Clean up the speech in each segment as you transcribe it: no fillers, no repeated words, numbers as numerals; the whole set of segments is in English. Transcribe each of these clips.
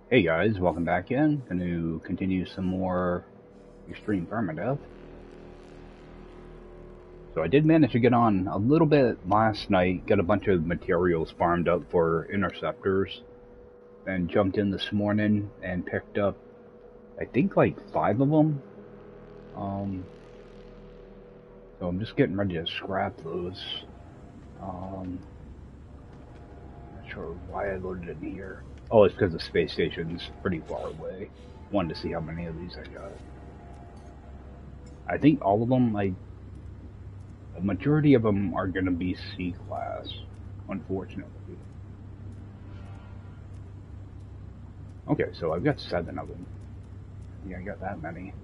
Hey guys, welcome back in. Going to continue some more extreme permadeath. So I did manage to get on a little bit last night, got a bunch of materials farmed up for interceptors, and jumped in this morning and picked up, I think, like 5 of them. So I'm just getting ready to scrap those. Not sure why I loaded it in here. Oh, it's because the space station's pretty far away. Wanted to see how many of these I got. I think all of them, a majority of them are going to be C class, unfortunately. Okay, so I've got 7 of them. Yeah, I got that many.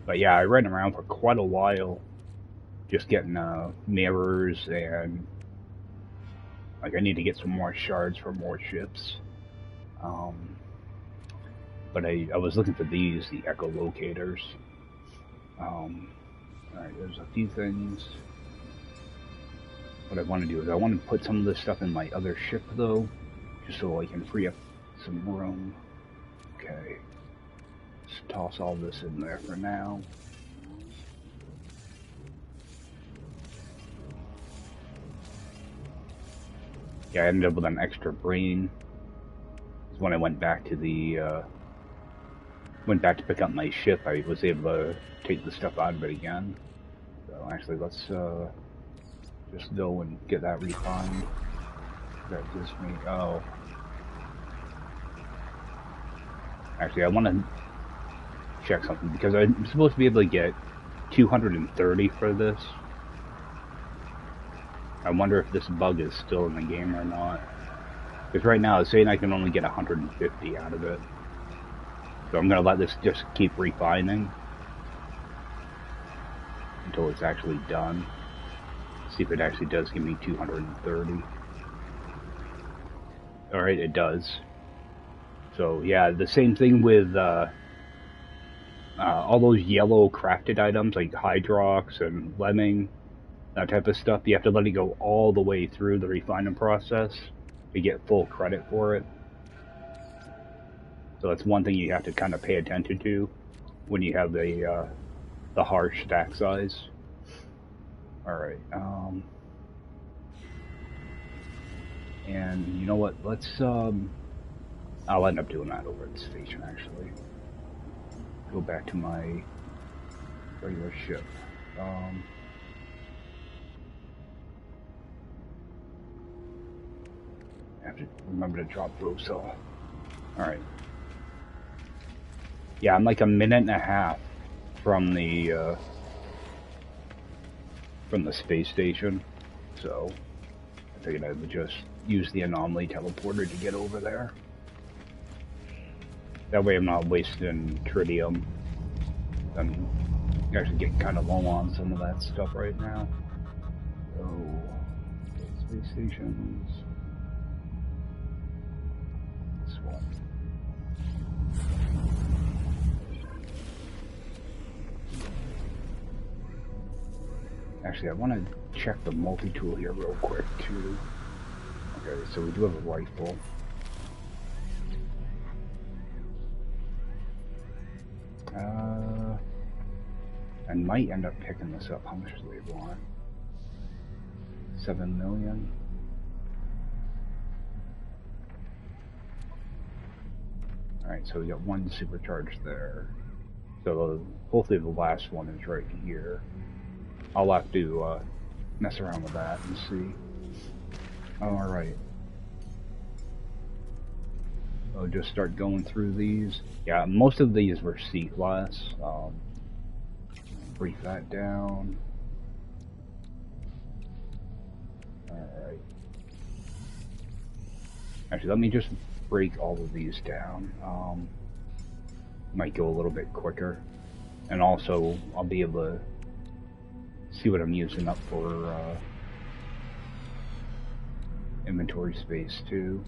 But yeah, I ran around for quite a while, just getting mirrors and I need to get some more shards for more ships. Um, but I was looking for these, the echolocators. Alright, there's a few things. What I want to do is I want to put some of this stuff in my other ship though, just so I can free up some room. Okay. Let's toss all this in there for now. Yeah, I ended up with an extra brain. When I went back to pick up my ship, I was able to take the stuff out of it again. So actually, let's just go and get that refined. That gives me, oh. Actually, I want to check something because I'm supposed to be able to get 230 for this. I wonder if this bug is still in the game or not. Because right now it's saying I can only get 150 out of it. So I'm going to let this just keep refining until it's actually done. See if it actually does give me 230. Alright, it does. So yeah, the same thing with all those yellow crafted items like Hydrox and Lemming, that type of stuff. You have to let it go all the way through the refinement process to get full credit for it. So that's one thing you have to kind of pay attention to when you have the harsh stack size. Alright, and you know what, let's, I'll end up doing that over at the station actually. Go back to my regular ship. I have to remember to drop those all. Alright. Yeah, I'm like a minute and a half from the space station, so I figured I would just use the anomaly teleporter to get over there. That way I'm not wasting tritium. I'm actually getting kind of low on some of that stuff right now. So, space stations. This one. Actually, I want to check the multi-tool here real quick too. Okay, so we do have a rifle. I might end up picking this up. How much do they want? 7 million. Alright, so we got one supercharged there. So hopefully the last one is right here. I'll have to mess around with that and see. Alright. I'll just start going through these. Yeah, most of these were C class. Break that down. Alright. Actually, let me just break all of these down. Might go a little bit quicker. And also, I'll be able to see what I'm using up for inventory space too.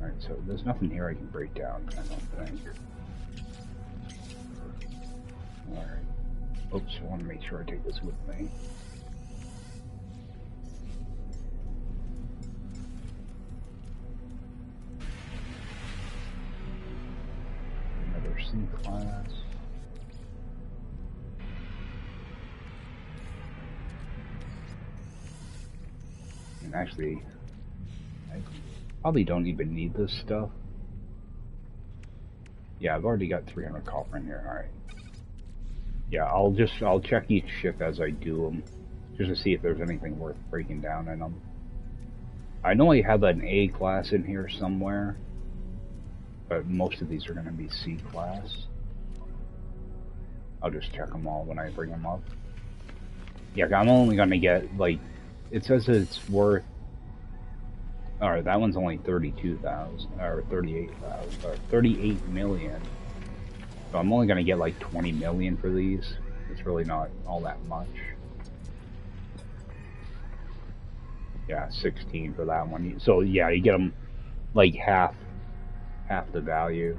Alright, so there's nothing here I can break down, I don't think. Alright. Oops, I want to make sure I take this with me. C-class. And actually, I probably don't even need this stuff. Yeah, I've already got 300 copper in here. All right. Yeah, I'll check each ship as I do them, just to see if there's anything worth breaking down in them. I know I have an A class in here somewhere, but most of these are going to be C class. I'll just check them all when I bring them up. Yeah, I'm only going to get, like, it says it's worth, alright, that one's only 32,000, or 38,000, or 38 million. So I'm only going to get like 20 million for these. It's really not all that much. Yeah, 16 for that one. So yeah, you get them like half the value.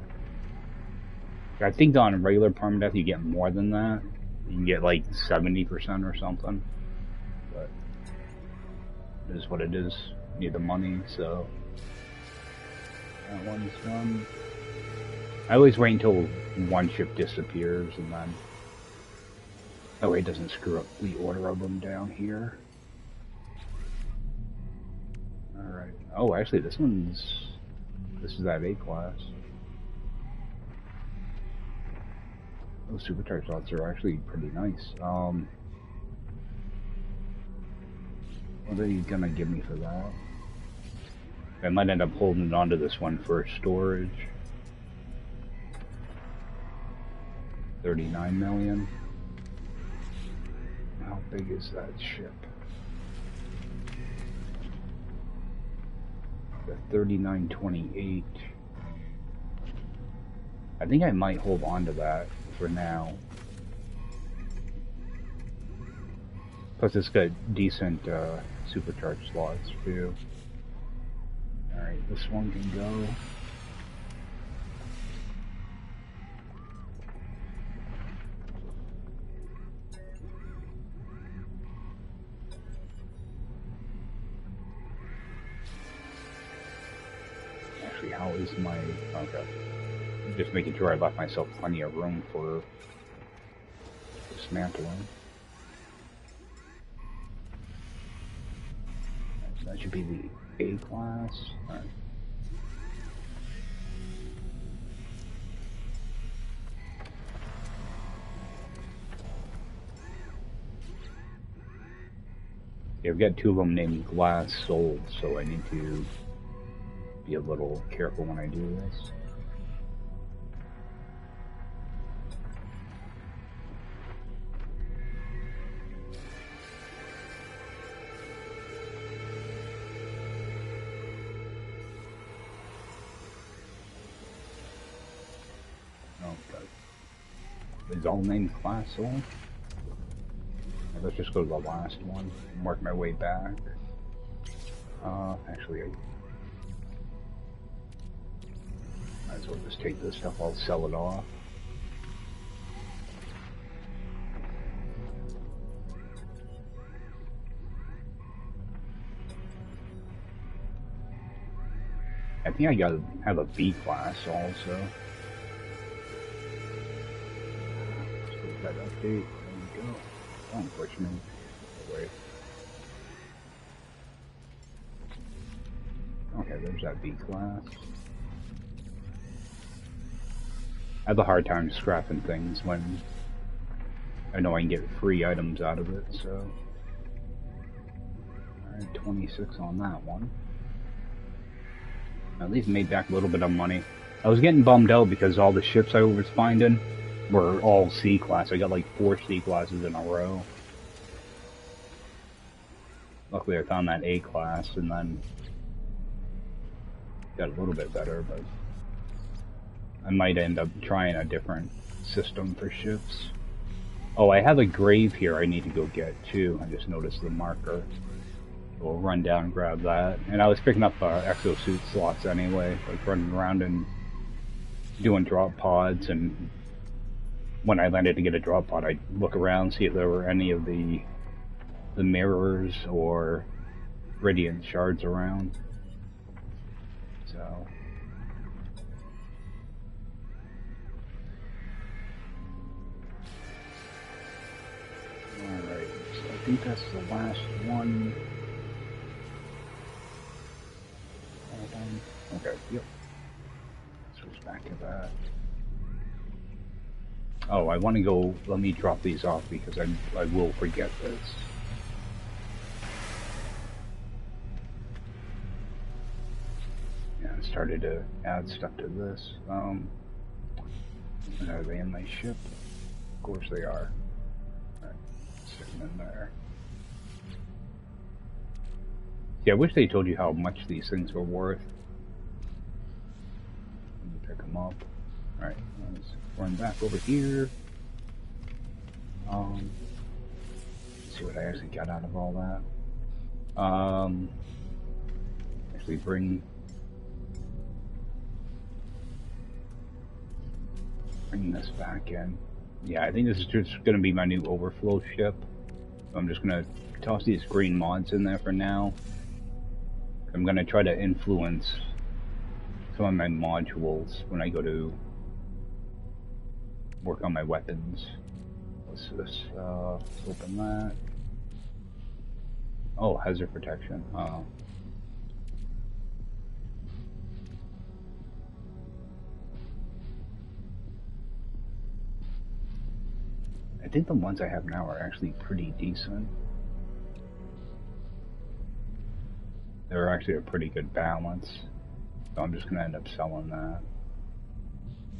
I think on regular Permadeath you get more than that. You can get like 70% or something. But it is what it is. You need the money, so that one's done. I always wait until one ship disappears and then that way it doesn't screw up the order of them down here. Alright. Oh, actually this is that A class. Those supercharged slots are actually pretty nice. What are you gonna give me for that? I might end up holding on to this one for storage. 39 million. How big is that ship? The 3928. I think I might hold on to that for now. Plus it's got decent supercharged slots too. Alright, this one can go. Actually, how is my... Okay. Just making sure I left myself plenty of room for dismantling. That should be the A class. All right. Yeah, I've got two of them named Glass Sold, so I need to be a little careful when I do this. Is all named Glass Soul? Let's just go to the last one and work my way back. Actually, I might as well just take this stuff, I'll sell it off. I think I gotta have a B class also. That update, there we go. Don't push me away. Okay, there's that B class. I have a hard time scrapping things when I know I can get free items out of it, so. Alright, 26 on that one. At least made back a little bit of money. I was getting bummed out because all the ships I was finding were all C class. I got like 4 C classes in a row. Luckily I found that A class and then got a little bit better, but I might end up trying a different system for ships. Oh, I have a grave here I need to go get too. I just noticed the marker. We'll run down and grab that. And I was picking up exosuit slots anyway, like running around and doing drop pods, and when I landed to get a drop pod, I'd look around, see if there were any of the mirrors or radiant shards around. So think that's the last one. Okay, yep. Switch back to that. Oh, I want to go, let me drop these off because I will forget this. Yeah, I started to add stuff to this. Are they in my ship? Of course they are. Alright, stick them in there. Yeah, I wish they told you how much these things were worth. Let me pick them up. Alright, let's run back over here. Let's see what I actually got out of all that. Actually bring this back in. Yeah, I think this is just going to be my new overflow ship. So I'm just going to toss these green mods in there for now. I'm going to try to influence some of my modules when I go to work on my weapons. What's this? Let's open that. Oh, hazard protection. I think the ones I have now are actually pretty decent. They're actually a pretty good balance. So I'm just gonna end up selling that.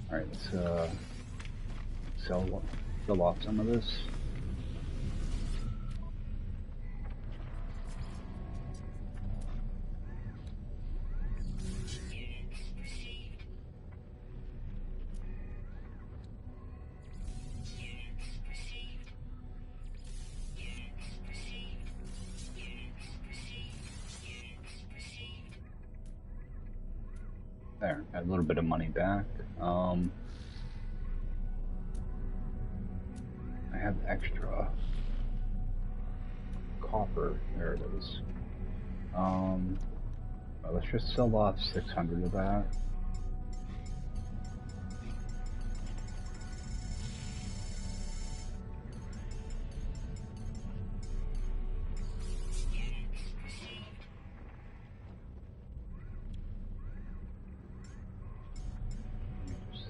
Alright, let's sell off some of this. There, got a little bit of money back. I have extra copper. There it is. Well, let's just sell off 600 of that.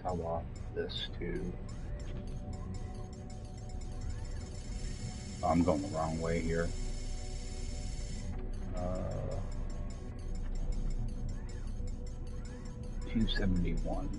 Sell off this too. Oh, I'm going the wrong way here. 271.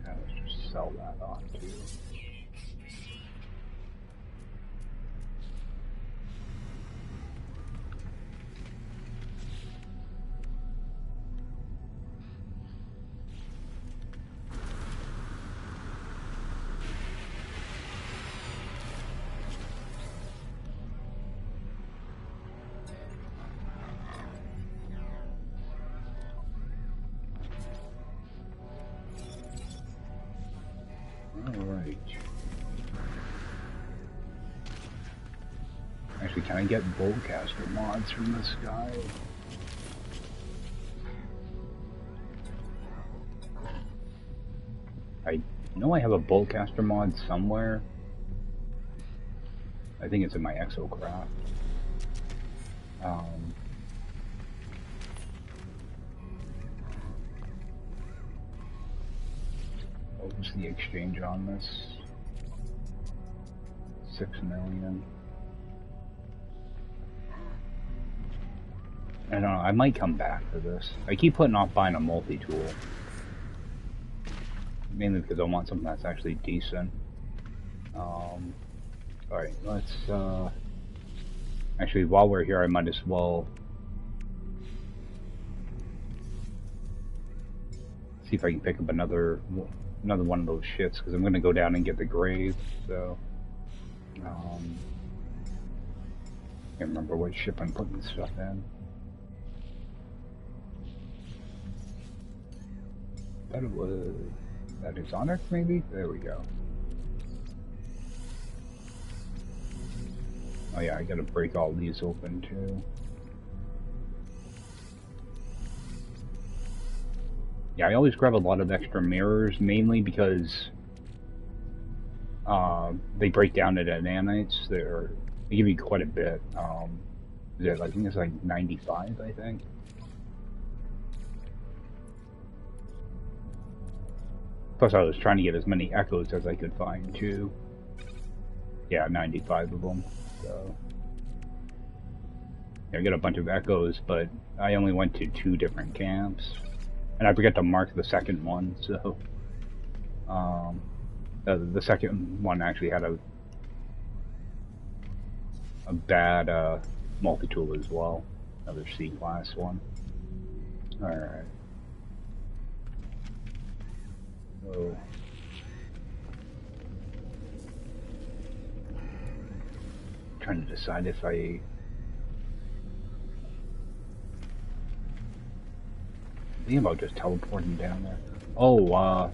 Yeah, let's just sell that on too. Alright. Actually, can I get Boltcaster mods from this guy? I know I have a Boltcaster mod somewhere. I think it's in my Exocraft. What was the exchange on this? 6 million. I don't know, I might come back to this. I keep putting off buying a multi-tool. Mainly because I want something that's actually decent. Alright, let's, actually, while we're here, I might as well see if I can pick up another one of those shits, because I'm going to go down and get the grave, so... can't remember what ship I'm putting stuff in. Thought it was... that Exonic, maybe? There we go. Oh yeah, I gotta break all these open too. Yeah, I always grab a lot of extra mirrors, mainly because they break down into nanites. They give you quite a bit. I think it's like 95, I think. Plus, I was trying to get as many echoes as I could find too. Yeah, 95 of them. So yeah, I got a bunch of echoes, but I only went to 2 different camps, and I forgot to mark the second one. So the second one actually had a bad multi-tool as well. Another C-class one. Alright. So trying to decide if I think about just teleporting down there. Oh,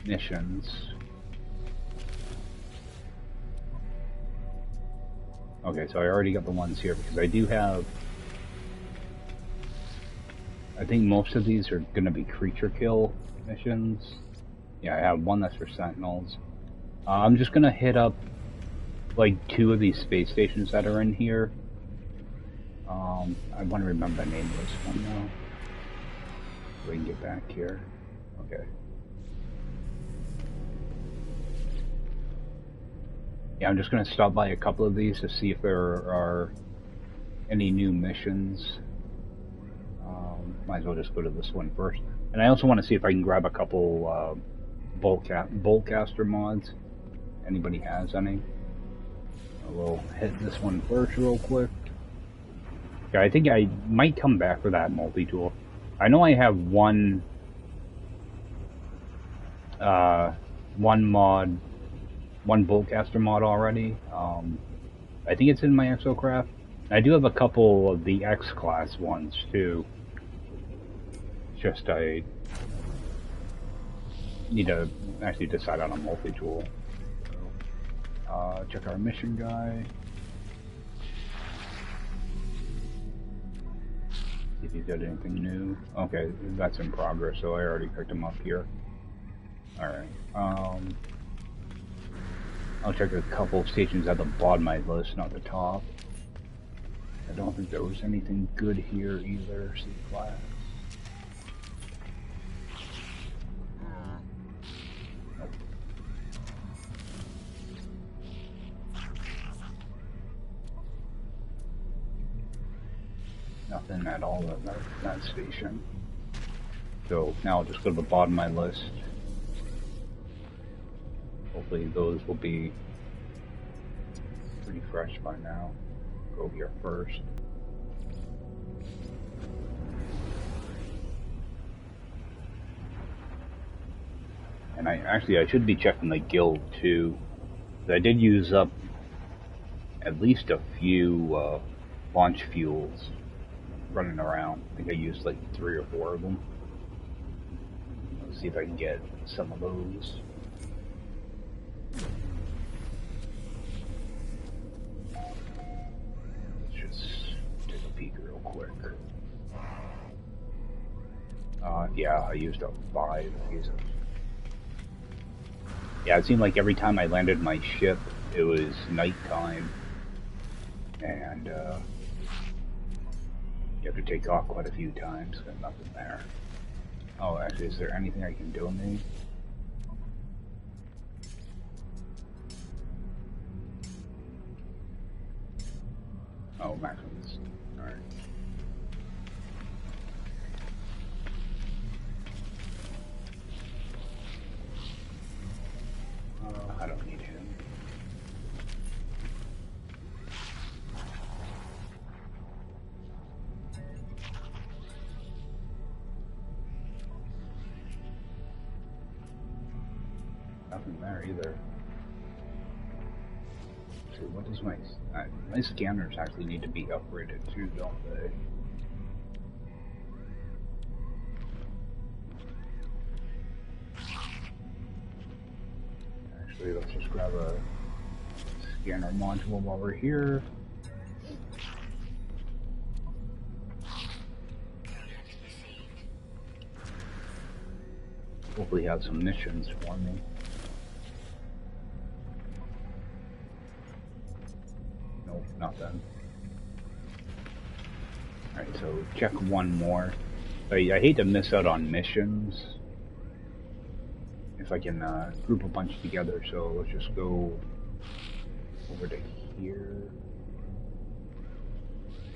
missions. Okay, so I already got the ones here because I do have. I think most of these are going to be creature kill missions. Yeah, I have one that's for sentinels. I'm just going to hit up like 2 of these space stations that are in here. I want to remember the name of this one now. So we can get back here. Okay. Yeah, I'm just going to stop by a couple of these to see if there are any new missions. Might as well just go to this one first. And I also want to see if I can grab a couple Boltcaster mods. Anybody has any? We'll hit this one first real quick. Yeah, I think I might come back for that multi-tool. I know I have one Boltcaster mod already. I think it's in my Exocraft. I do have a couple of the X-class ones too. Just I need to actually decide on a multi-tool. Check our mission guy. See if he's got anything new. Okay, that's in progress, so I already picked him up here. Alright. I'll check a couple stations at the bottom of my list, not the top. I don't think there was anything good here either. C-class. Nothing at all at that station. So now I'll just go to the bottom of my list. Hopefully those will be pretty fresh by now. Go here first. And I should be checking the guild too. I did use up at least a few launch fuels running around. I think I used like 3 or 4 of them. Let's see if I can get some of those. Let's just take a peek real quick. Yeah, I used up 5 pieces. Yeah, it seemed like every time I landed my ship, it was nighttime, and you have to take off quite a few times. Got nothing there. Oh, actually, is there anything I can donate? Oh, Maximus. Alright. I don't need him. Nothing there either. So what does my scanners actually need to be upgraded too, don't they? Actually, let's just grab a scanner module while we're here. Hopefully have some missions for me. Nope, nothing. Alright, so check one more. I hate to miss out on missions. If I can group a bunch together, so let's just go over to here,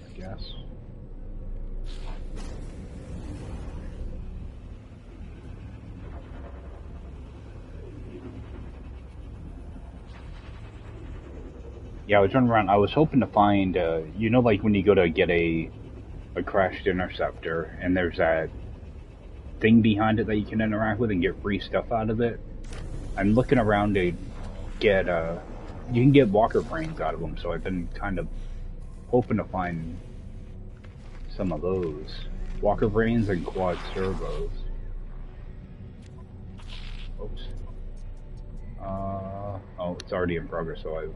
I guess. Yeah, I was running around. I was hoping to find, you know, like when you go to get a crashed interceptor, and there's that thing behind it that you can interact with and get free stuff out of it. I'm looking around to get, you can get walker brains out of them, so I've been kind of hoping to find some of those. Walker brains and quad servos. Oops. Oh, it's already in progress, so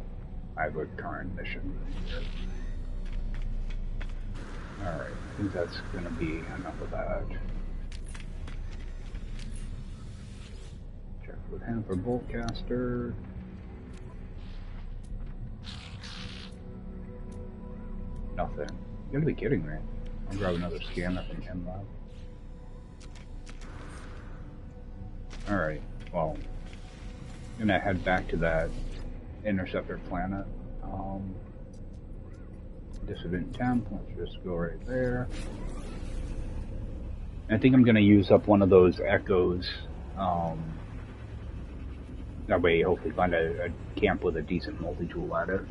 I have a current mission. Alright, I think that's gonna be enough of that. Check with him for Boltcaster. Nothing. You gotta be kidding me. I'll grab another scanner from him now. Alright, well, I'm gonna head back to that interceptor planet. Dissident temp, let's just go right there. I think I'm gonna use up one of those echoes. That way, hopefully find a camp with a decent multi-tool at it.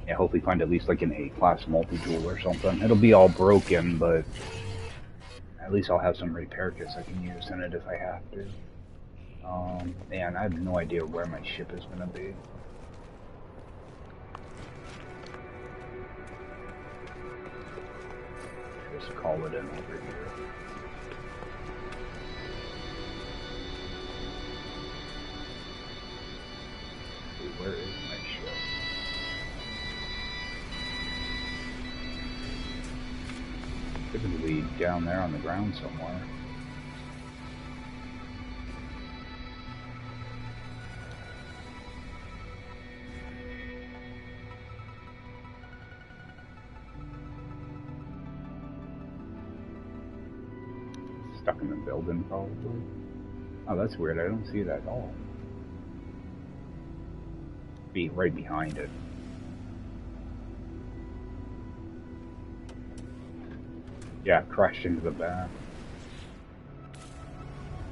Yeah, hopefully find at least like an A-class multi-tool or something. It'll be all broken, but at least I'll have some repair kits I can use in it if I have to. Man, I have no idea where my ship is gonna be. Just call it in over here. Where is my ship? Typically down there on the ground somewhere. Stuck in the building, probably. Oh, that's weird. I don't see it at all. Be right behind it. Yeah, crashed into the back.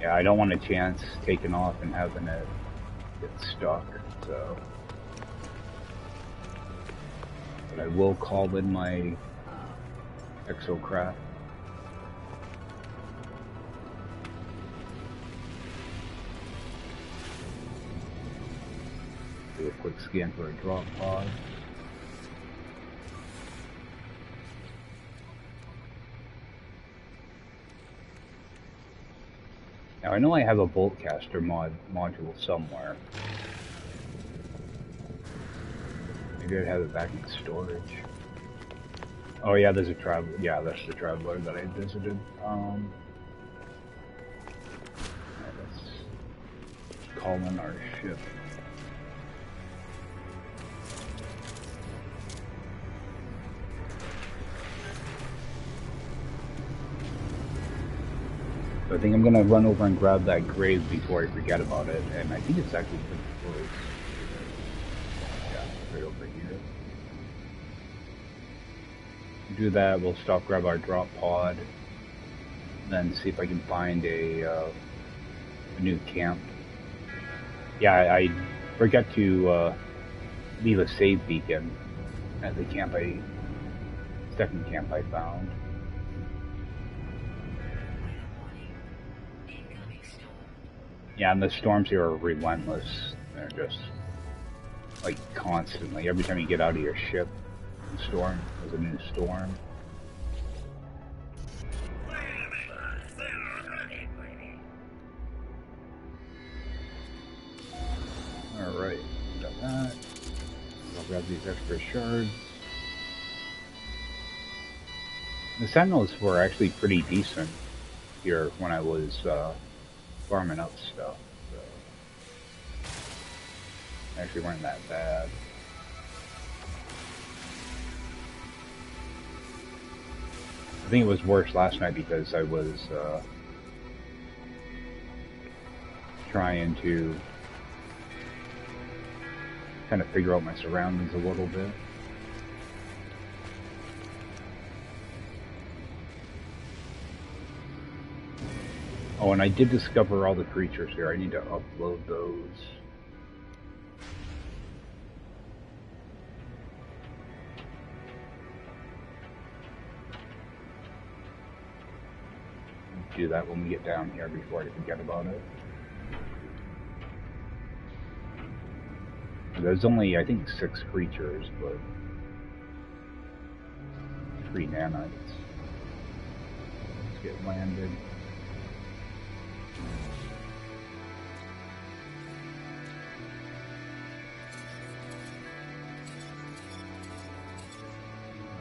Yeah, I don't want a chance taking off and having it get stuck, so. But I will call in my exocraft. Do a quick scan for a drop pod. Now I know I have a Boltcaster module somewhere. Maybe I'd have it back in storage. Oh yeah, there's a traveler. Yeah, that's the traveler that I visited. Let's call in our ship. So I think I'm gonna run over and grab that grave before I forget about it, and I think it's actually pretty close. Yeah, right over here. Do that, we'll stop, grab our drop pod, then see if I can find a new camp. Yeah, I forgot to leave a save beacon at the second camp I found. Yeah, and the storms here are relentless. They're just like constantly. Every time you get out of your ship, storm, there's a new storm. Alright, got that. I'll grab these extra shards. The Sentinels were actually pretty decent here when I was farming up stuff. So actually weren't that bad. I think it was worse last night because I was trying to kind of figure out my surroundings a little bit. Oh, and I did discover all the creatures here. I need to upload those. Do that when we get down here before I forget about it. There's only, I think, 6 creatures, but 3 nanites. Let's get landed.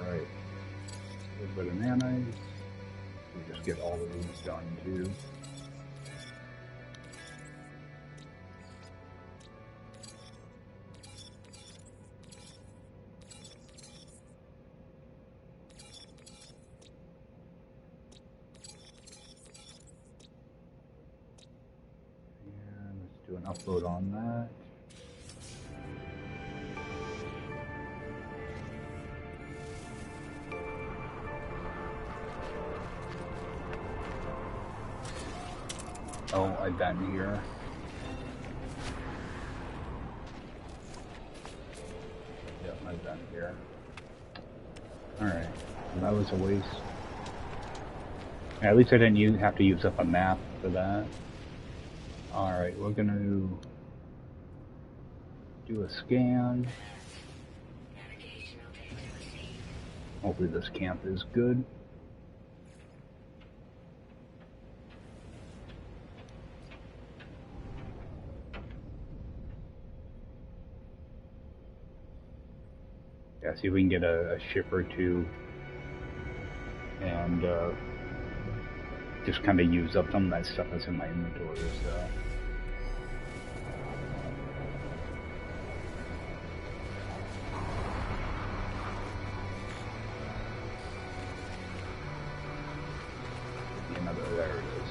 Alright. A little bit of nanites. We'll just get all of these done too. Do an upload on that. Oh, I've been here. Yep, I've been here. Alright, that was a waste. At least I didn't have to use up a map for that. Alright, we're gonna do a scan. Hopefully this camp is good. Yeah, see if we can get a ship or two and just kind of use up some of that stuff that's in my inventory, so. There it is.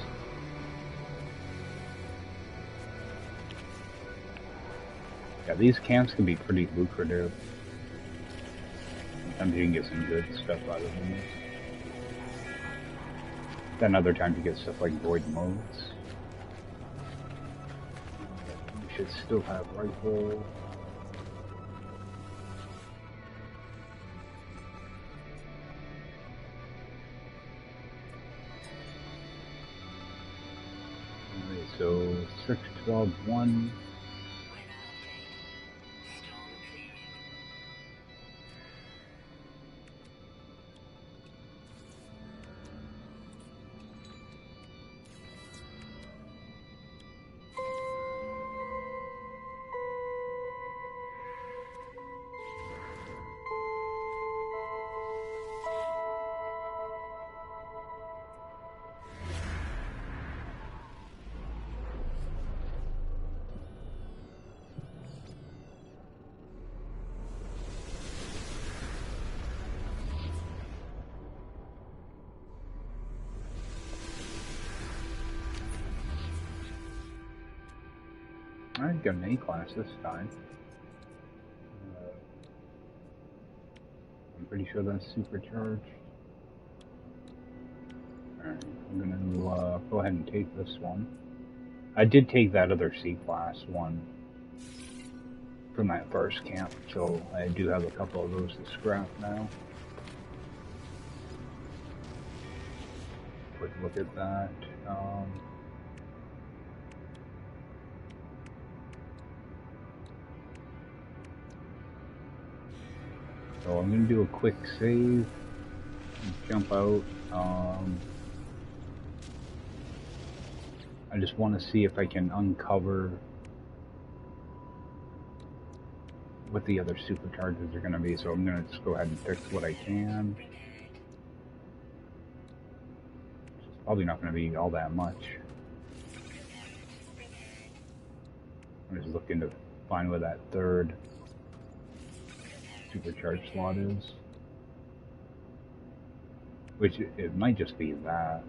Yeah, these camps can be pretty lucrative. Sometimes you can get some good stuff out of them. Then other times you get stuff like void modes. We should still have rifle. Alright, so 6, 12, 1. I got an A-class this time. I'm pretty sure that's supercharged. Alright, I'm gonna go ahead and take this one. I did take that other C-class one from that first camp, so I do have a couple of those to scrap now. Quick look at that. So I'm gonna do a quick save, jump out. I just want to see if I can uncover what the other superchargers are gonna be. So I'm gonna just go ahead and fix what I can. It's probably not gonna be all that much. I'm just looking to find where that third supercharged slot is. Which, it might just be that.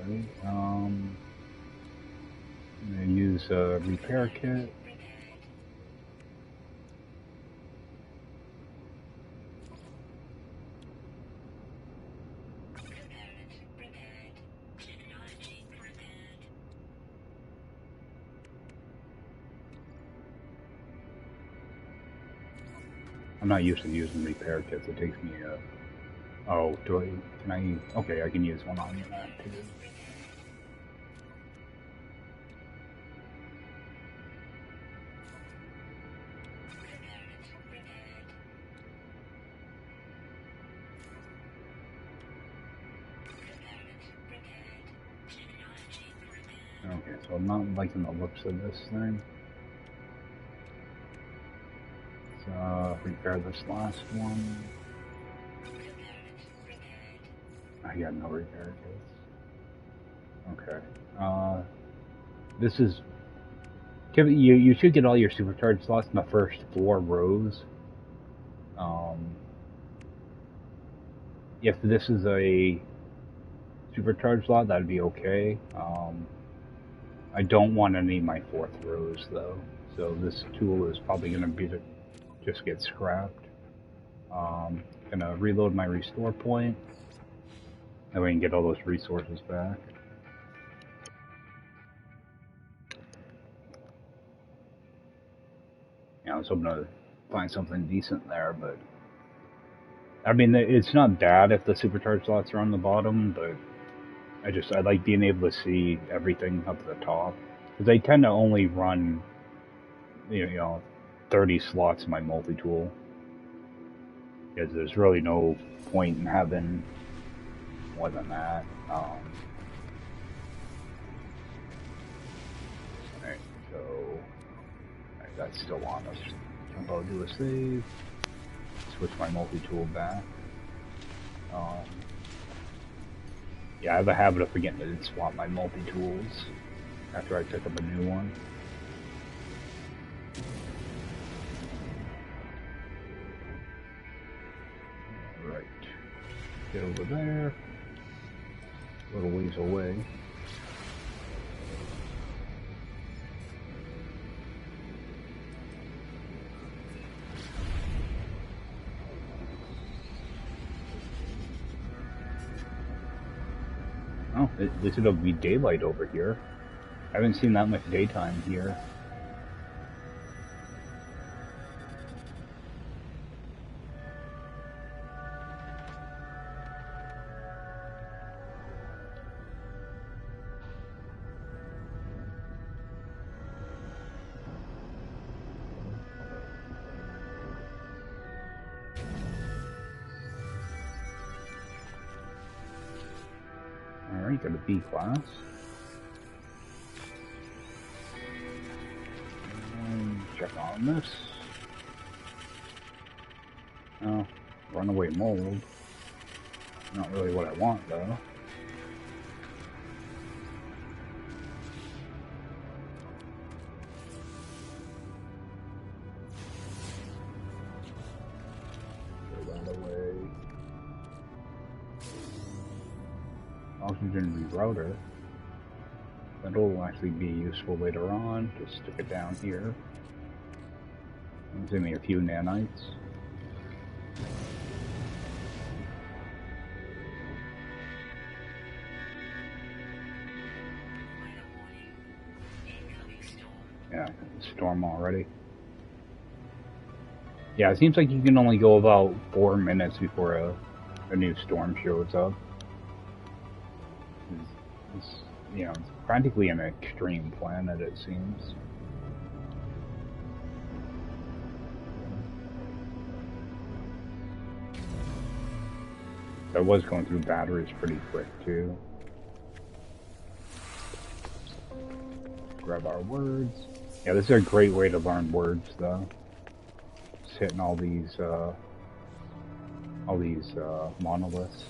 Alright, I'm gonna use a repair kit. I'm not used to using repair kits. It takes me a... Oh, can I... Okay, I can use one on that too. Okay, so I'm not liking the looks of this thing. Let's repair this last one. I got no repair kits. Okay. This is... You should get all your supercharged slots in the first 4 rows. If this is a supercharged slot, that'd be okay. I don't want any of my 4th rows though, so this tool is probably going to be to just get scrapped. Gonna reload my restore point, and we can get all those resources back. Yeah, I was hoping to find something decent there, but I mean, it's not bad if the supercharged slots are on the bottom, but I like being able to see everything up at the top, because I tend to only run, 30 slots in my multi-tool, because there's really no point in having more than that. Alright, so that's still on. Let's jump out, do a save, switch my multi-tool back. Yeah, I have a habit of forgetting to swap my multi-tools after I pick up a new one. Alright, get over there, a little ways away. Oh, at least it'll be daylight over here. I haven't seen that much daytime here. Alright, got a B class. Check on this. Oh, runaway mold. Not really what I want though. Throw that away. Oxygen rerouter. That'll actually be useful later on. Just stick it down here. Give me a few nanites. Yeah, storm already. Yeah, it seems like you can only go about 4 minutes before a new storm shows up. It's, you know, it's practically an extreme planet, it seems. I was going through batteries pretty quick, too. Grab our words. Yeah, this is a great way to learn words, though. Just hitting all these monoliths.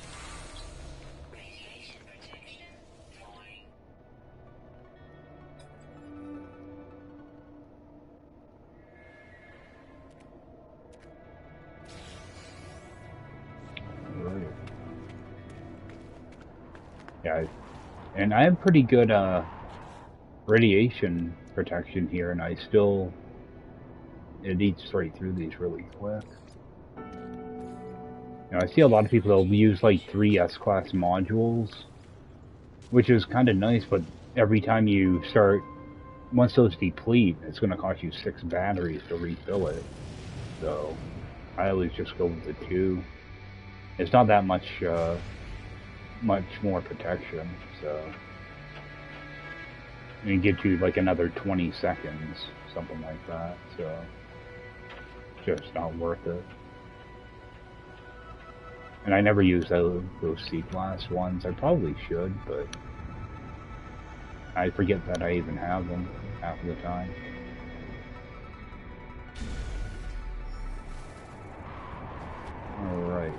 Right. Yeah, and I have pretty good radiation protection here, and it eats straight through these really quick. You know, I see a lot of people that'll use like 3 S-class modules, which is kind of nice, but every time you start, once those deplete, it's going to cost you 6 batteries to refill it. So I always just go with the 2. It's not that much more protection, so it gives you like another 20 seconds, something like that. So just not worth it. And I never use those C-class ones. I probably should, but I forget that I even have them half of the time. Alright.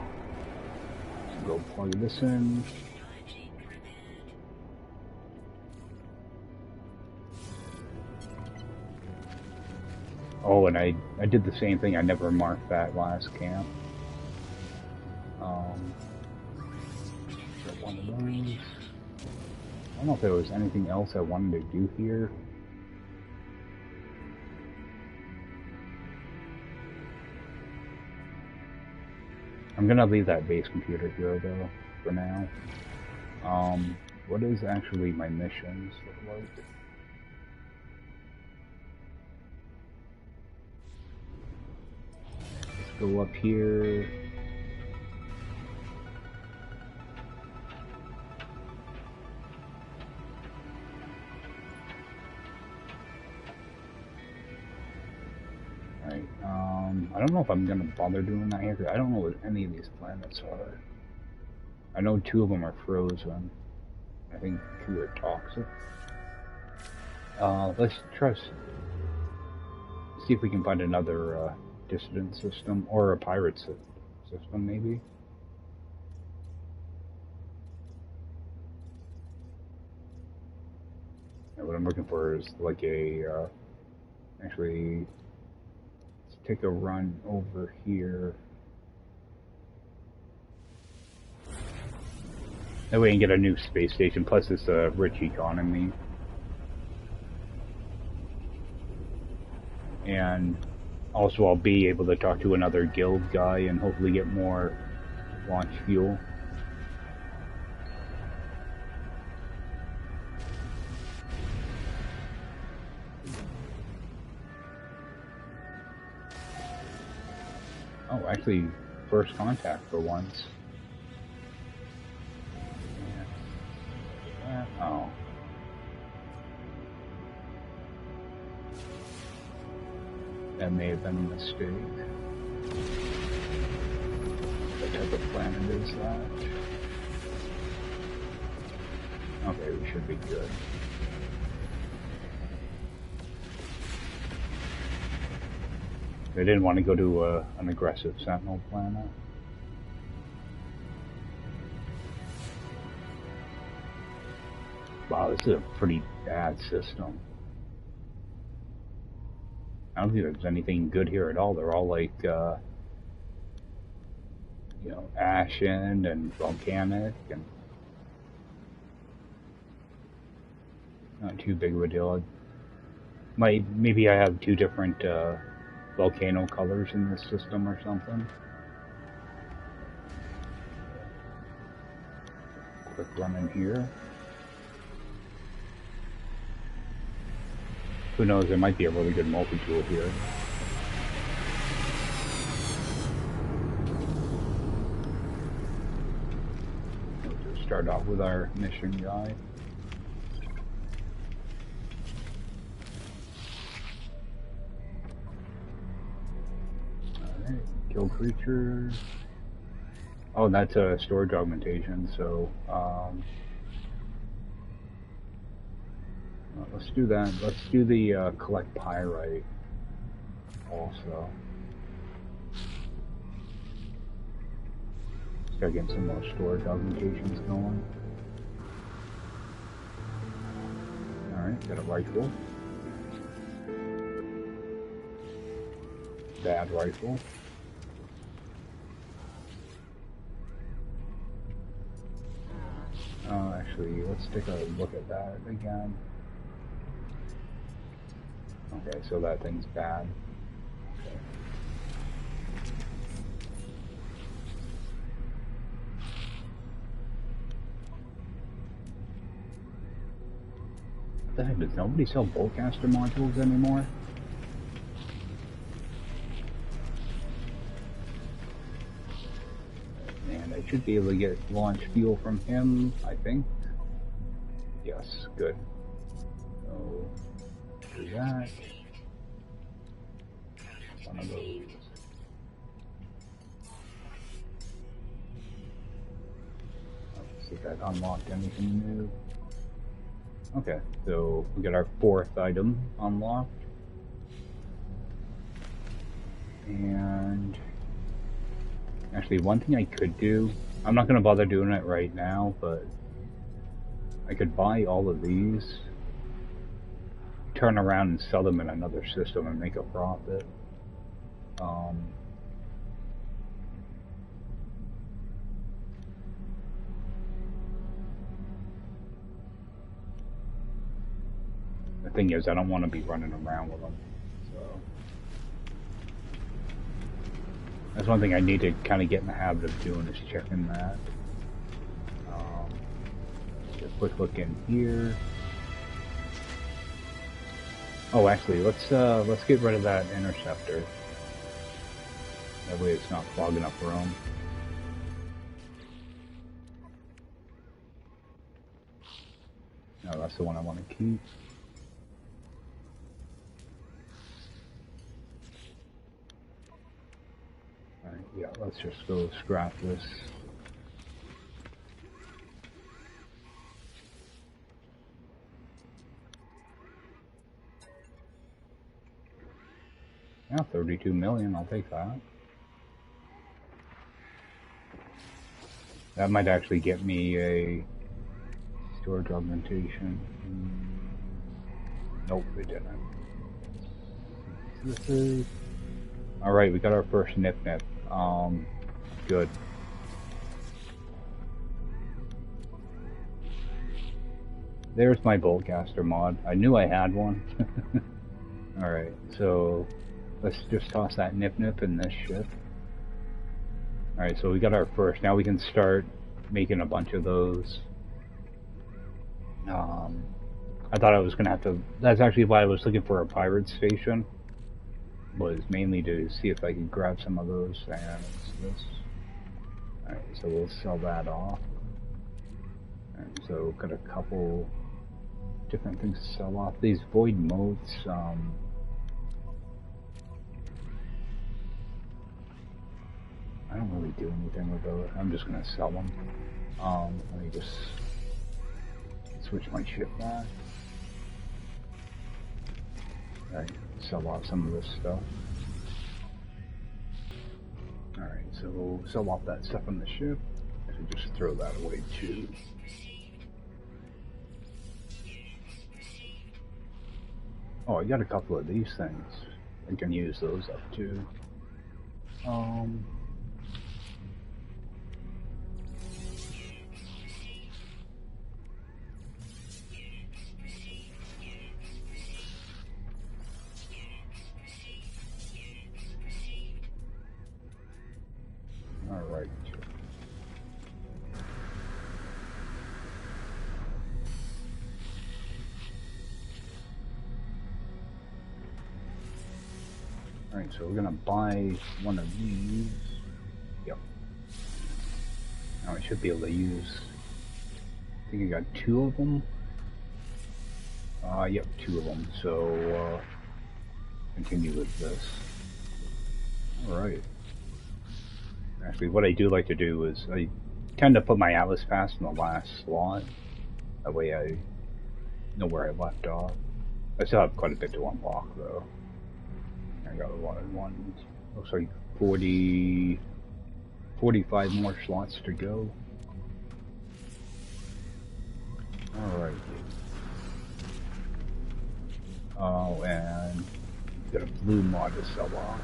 Let's go plug this in. Oh, and I did the same thing. I never marked that last camp. One of those. I don't know if there was anything else I wanted to do here. I'm gonna leave that base computer here though, for now. What is actually my missions look like? Let's go up here. I don't know if I'm gonna bother doing that here, because I don't know what any of these planets are. I know 2 of them are frozen. I think 2 are toxic. Let's see if we can find another dissident system, or a pirate system, maybe. And what I'm looking for is like a, actually, let's take a run over here. That way we can get a new space station, plus it's a rich economy. And also I'll be able to talk to another guild guy and hopefully get more launch fuel. Oh, actually, first contact for once. Oh. That may have been a mistake. What type of planet is that? Okay, we should be good. They didn't want to go to an aggressive Sentinel planet. Wow, this is a pretty bad system. I don't think there's anything good here at all. They're all like, you know, ashen and volcanic, and not too big of a deal. Maybe I have 2 different volcano colors in this system or something. Quick run in here. Who knows, there might be a really good multi-tool here. start off with our mission guide. Alright, kill creatures. Oh, that's a storage augmentation, so let's do that. Let's do the collect pyrite also. Start getting some more storage augmentations going. Alright, got a rifle. Bad rifle. Actually, let's take a look at that again. Okay, so that thing's bad. Okay. What the heck, does nobody sell boltcaster modules anymore? And I should be able to get launch fuel from him, I think. Yes, good. So, do that. One of those. Let's see if that unlocked anything new. Okay, so we got our 4th item unlocked. And actually, one thing I could do, I'm not going to bother doing it right now, but I could buy all of these, turn around and sell them in another system and make a profit. The thing is, I don't want to be running around with them, so that's one thing I need to kind of get in the habit of doing, is checking that. Just a quick look in here. Oh, actually, let's get rid of that interceptor. That way it's not clogging up Rome. No, that's the one I want to keep. Alright, yeah, let's just go scrap this. Yeah, 32 million, I'll take that. That might actually get me a storage augmentation. Nope, it didn't. This is... Alright, we got our first nip-nip. Good. There's my boltcaster mod. I knew I had one. Alright, so let's just toss that nip-nip in this ship. Alright, so we got our first. Now we can start making a bunch of those. I thought I was going to have to... That's actually why I was looking for a pirate station. Was mainly to see if I could grab some of those. And it's this. Alright, so we'll sell that off. And so got a couple different things to sell off. These void motes, I don't really do anything with those. I'm just gonna sell them. Let me just switch my ship back. Alright, sell off some of this stuff. Alright, so we'll sell off that stuff on the ship. And just throw that away too. Oh, I got a couple of these things. I can use those up too. Alright. Alright, so we're gonna buy one of these. Yep. Now I should be able to use I think I got 2 of them. Yep, 2 of them. So, continue with this. Alright. Actually, what I do like to do is I tend to put my Atlas Pass in the last slot. That way I know where I left off. I still have quite a bit to unlock, though. I got a lot of ones. Looks like 45 more slots to go. Alright. Oh, and got a blue mod to sell off.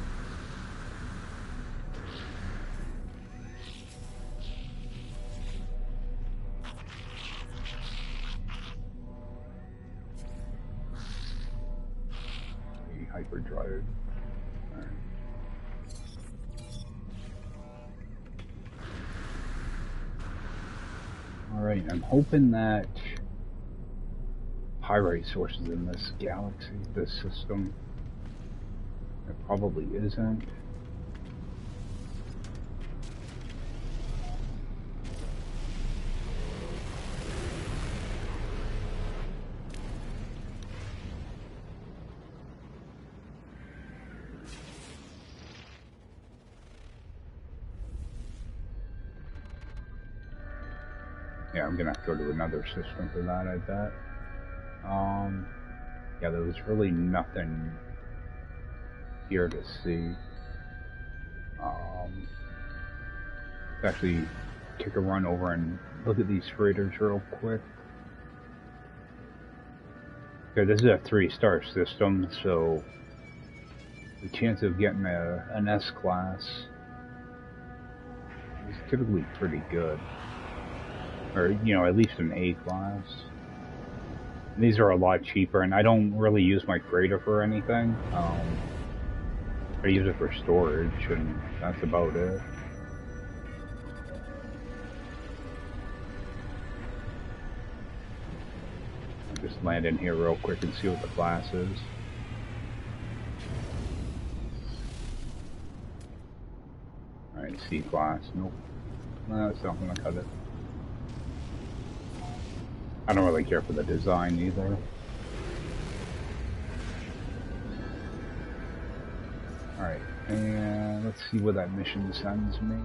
Hyperdrive. Alright, I'm hoping that pyrite sources in this galaxy, this system. It probably isn't. Yeah, I'm gonna have to go to another system for that, I bet. Yeah, there was really nothing here to see. Let's actually take a run over and look at these freighters real quick. Okay, this is a 3-star system, so the chance of getting an S-class is typically pretty good. Or, you know, at least an A-class. These are a lot cheaper, and I don't really use my freighter for anything. I use it for storage, and that's about it. I'll just land in here real quick and see what the class is. Alright, C-class. Nope. No, that's not gonna cut it. I don't really care for the design either. Alright, and let's see where that mission sends me.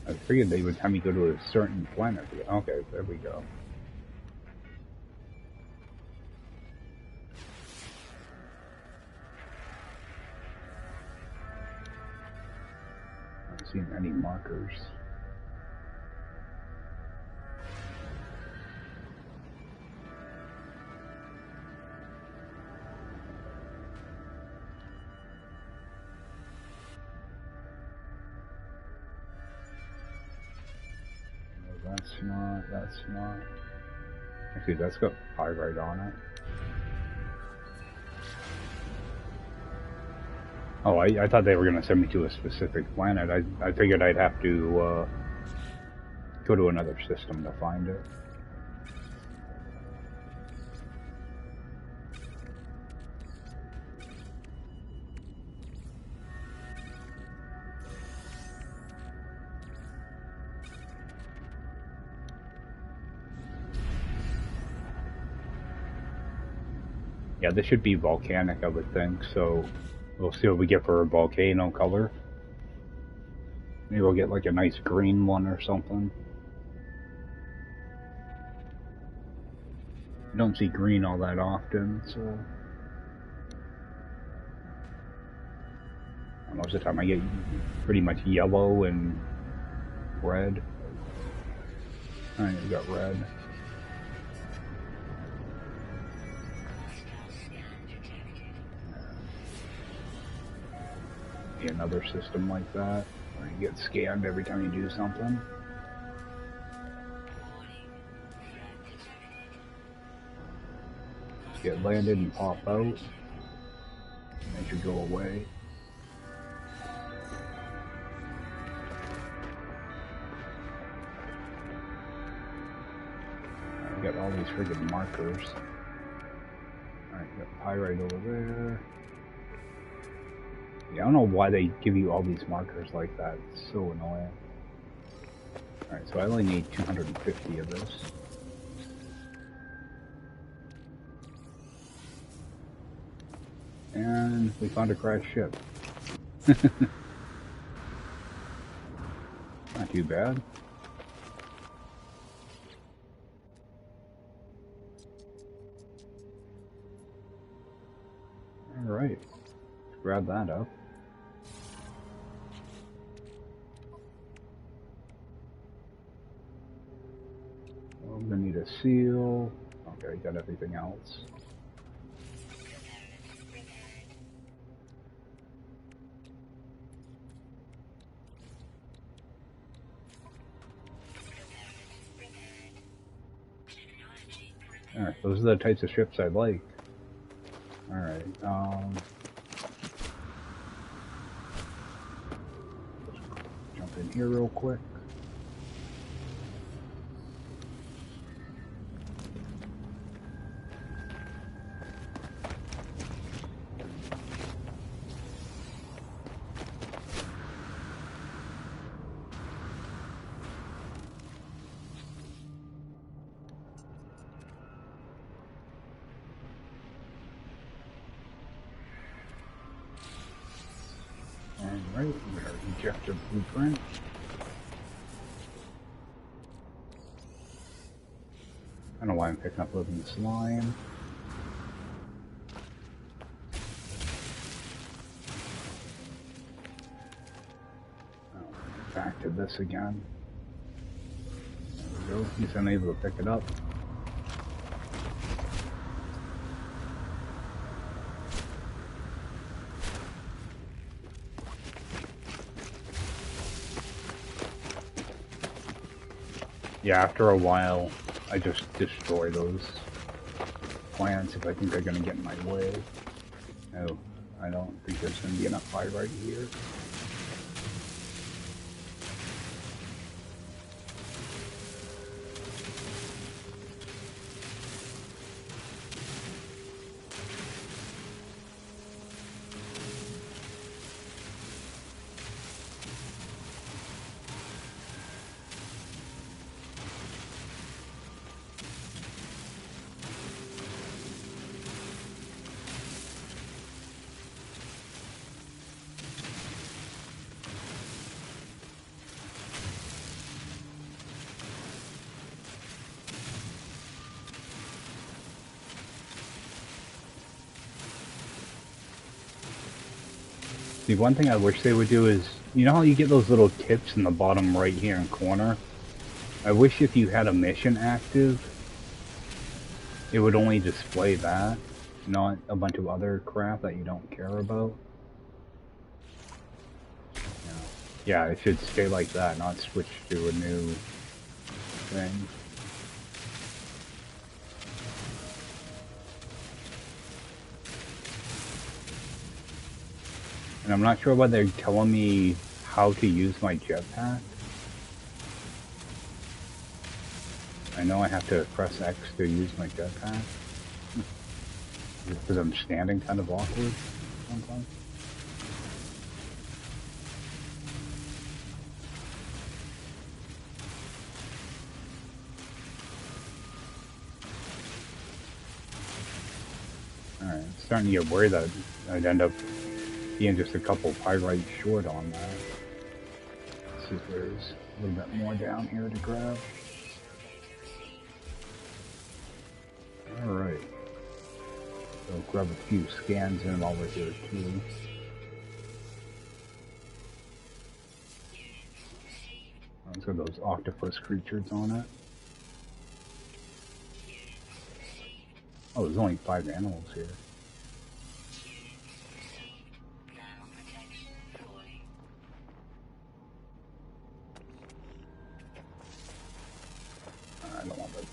I figured they would have me go to a certain planet. Okay, there we go. I haven't seen any markers. That's not. Actually, that's got pyrite on it. Oh, I thought they were going to send me to a specific planet. I figured I'd have to go to another system to find it. Yeah, this should be volcanic, I would think, so we'll see what we get for a volcano color. Maybe we'll get like a nice green one or something. I don't see green all that often, so... Most of the time I get pretty much yellow and red. Alright, we got red. Another system like that, where you get scanned every time you do something. Just get landed and pop out. And they should go away. got all these friggin' markers. Alright, got pyrite over there. Yeah, I don't know why they give you all these markers like that. It's so annoying. Alright, so I only need 250 of this. And we found a crashed ship. Not too bad. Alright, let's grab that up. Well, I'm gonna need a seal. Okay, got everything else. Alright, those are the types of ships I like. Alright, jump in here real quick. Alright, we got our ejector blueprint. I don't know why I'm picking up living slime. Oh, back to this again. There we go. He's unable to pick it up. Yeah, after a while, I just destroy those plants if I think they're gonna get in my way. No, I don't think there's gonna be enough pyrite here. See, one thing I wish they would do is, you know how you get those little tips in the bottom right hand corner? I wish if you had a mission active, it would only display that, not a bunch of other crap that you don't care about. Yeah, it should stay like that, not switch to a new thing. And I'm not sure why they're telling me how to use my jetpack. I know I have to press X to use my jetpack. Because I'm standing kind of awkward sometimes. Alright, I'm starting to get worried that I'd end up being just a couple pyrite short on that. Let's see if there's a little bit more down here to grab. Alright. So grab a few scans in while we're here too. Let's got those octopus creatures on it. Oh, there's only 5 animals here. I don't want that.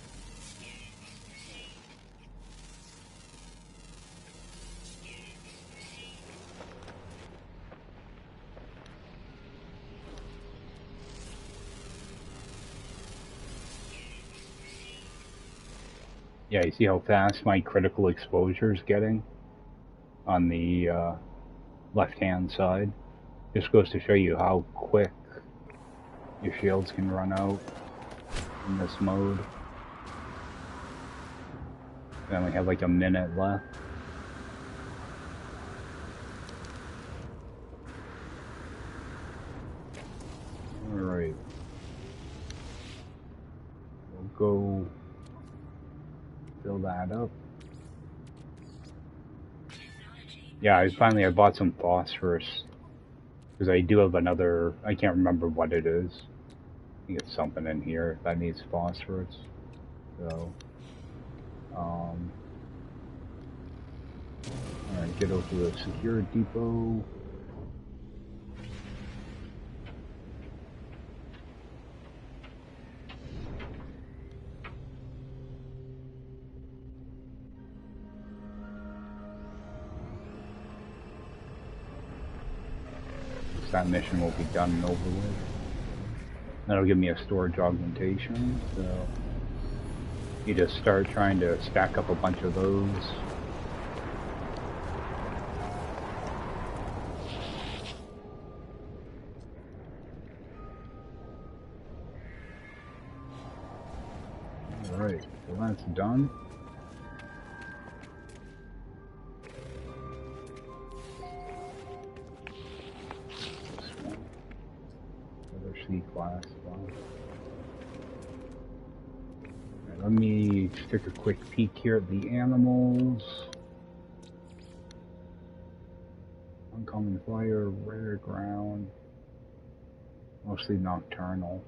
Yeah, you see how fast my critical exposure is getting on the left-hand side? Just goes to show you how quick your shields can run out in this mode. We only have like a minute left. Alright. We'll go fill that up. Yeah, I bought some phosphorus. Because I do have another, I can't remember what it is. I think it's something in here that needs phosphorus. So, alright, get over to the secure depot. That mission will be done and over with. That'll give me a storage augmentation, so you just start trying to stack up a bunch of those. Alright, so that's done. C-class one. Right, let me take a quick peek here at the animals. Uncommon fire, rare ground, mostly nocturnal.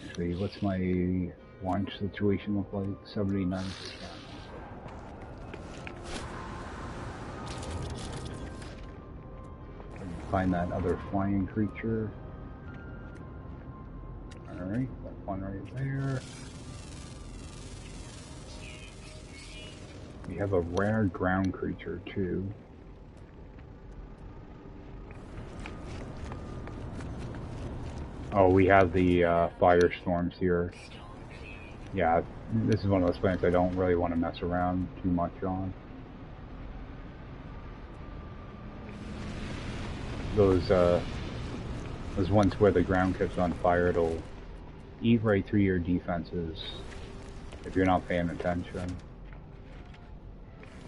Actually, what's my launch situation look like? 79%. Find that other flying creature. Alright, that one right there. We have a rare ground creature too. Oh, we have the firestorms here. Yeah, this is one of those planets I don't really want to mess around too much on. Those ones where the ground catches on fire, it'll eat right through your defenses if you're not paying attention.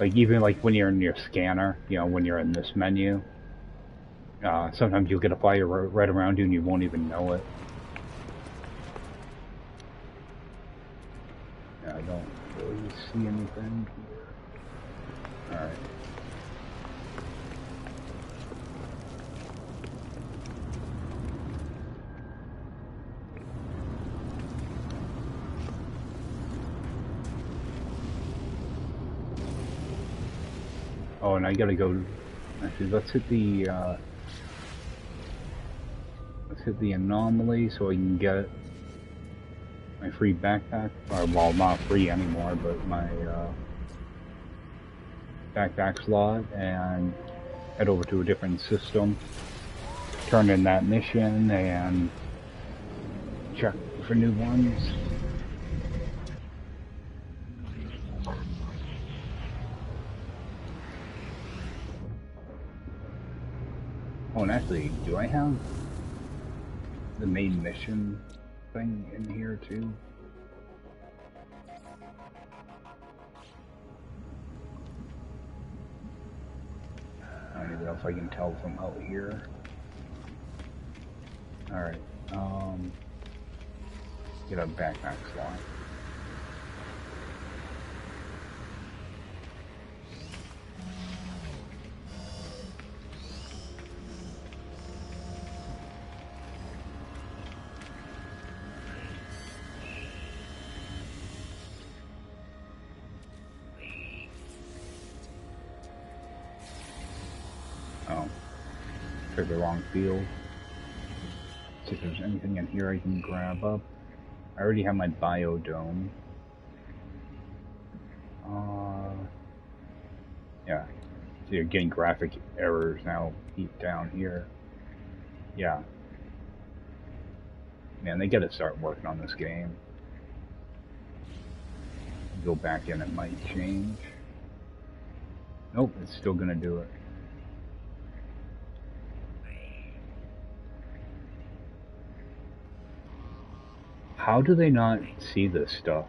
Like even like when you're in your scanner, you know, when you're in this menu, sometimes you'll get a fire right around you and you won't even know it. Yeah, I don't really see anything here. Alright. Oh, and I gotta go. Actually, let's hit the anomaly so I can get my free backpack. Or, well, not free anymore, but my backpack slot, and head over to a different system. Turn in that mission and check for new ones. Oh, and actually, do I have the main mission thing in here too? I don't even know if I can tell from out here. Alright, get a backpack slot. Oh, took the wrong field. See if there's anything in here I can grab up. I already have my biodome. Yeah. So you're getting graphic errors now deep down here. Yeah. Man, they gotta start working on this game. go back in, it might change. Nope, it's still gonna do it. How do they not see this stuff?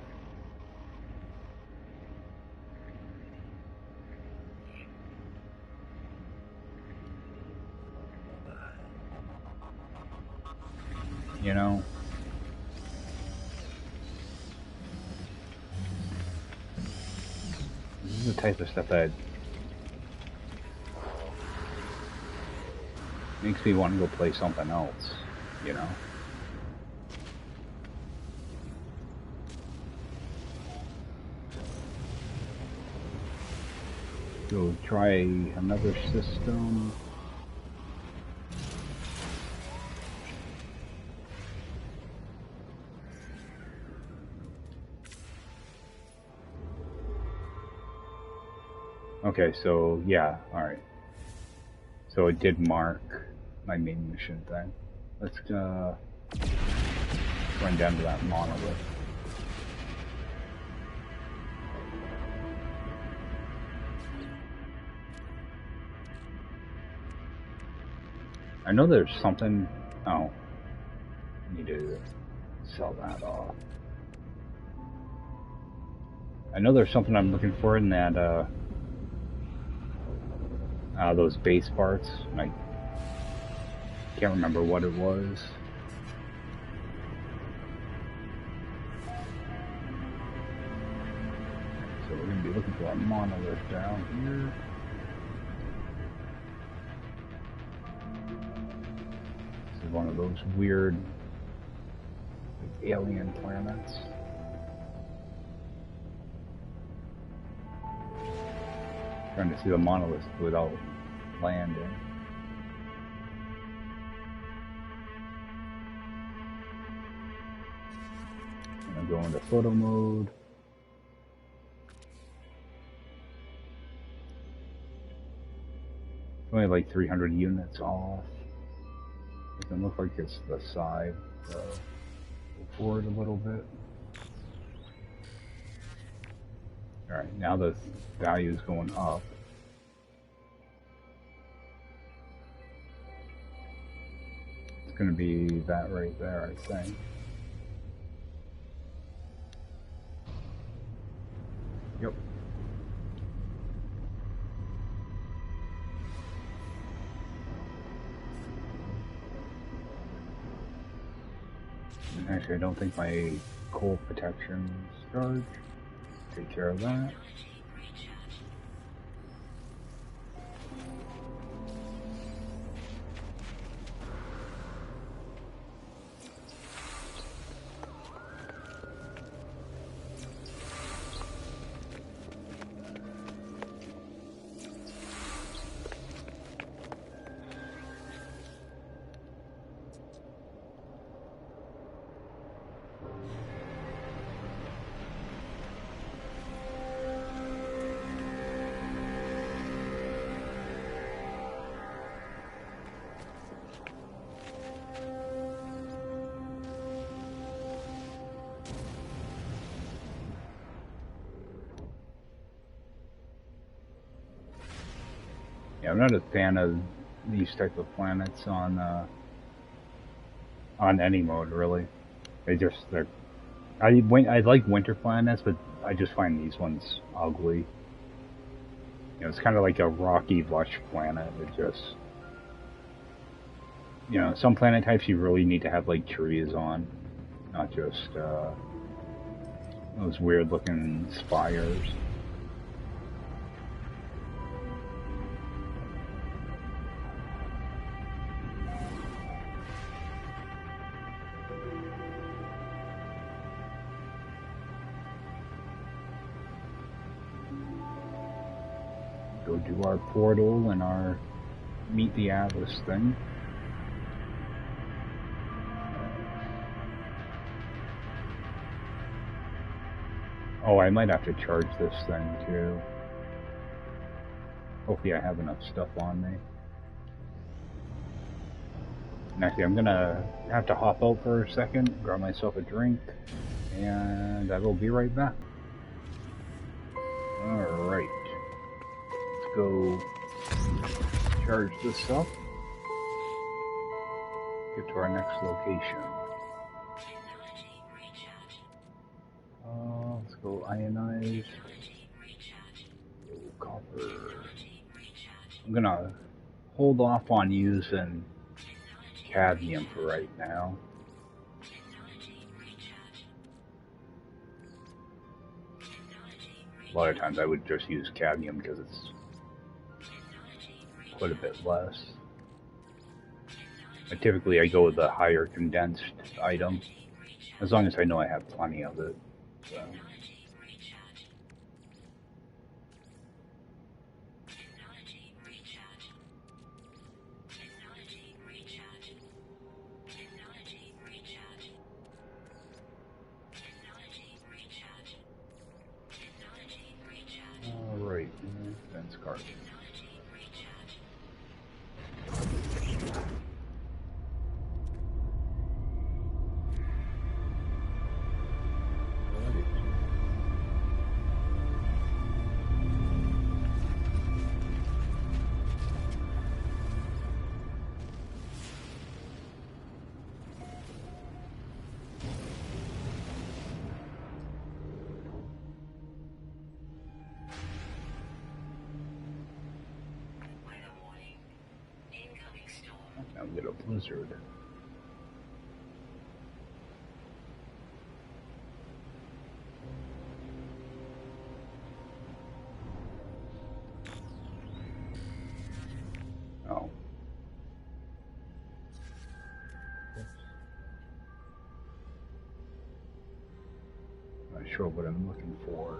You know? This is the type of stuff that makes me want to go play something else, you know? Go try another system. Okay, so yeah, alright. So it did mark my main mission thing. Let's run down to that monolith. I know there's something. Oh, I need to sell that off. I know there's something I'm looking for in that those base parts. And I can't remember what it was. So we're gonna be looking for a monolith down here. One of those weird alien planets. Trying to see the monolith without landing. I'm gonna go into photo mode. Only like 300 units off. Doesn't look like it's the side, so go forward a little bit. Alright, now the value is going up. It's going to be that right there, I think. Yep. Actually, I don't think my coal protection is charged. Take care of that. Yeah, I'm not a fan of these type of planets on any mode, really. I like winter planets, but I just find these ones ugly. You know, it's kind of like a rocky, lush planet. It just, you know, some planet types you really need to have like trees on, not just those weird-looking spires. Go do our portal and our meet the Atlas thing. Oh, I might have to charge this thing too. Hopefully I have enough stuff on me. And actually, I'm gonna have to hop out for a second, grab myself a drink, and I will be right back. Alright. Let's go charge this up. Get to our next location. Let's go ionize. Copper. I'm gonna hold off on using cadmium for right now. A lot of times I would just use cadmium because it's quite a bit less. But typically I go with the higher condensed item, as long as I know I have plenty of it. So. Alright, fence card. Now we get a blizzard. Oh. Not sure what I'm looking for.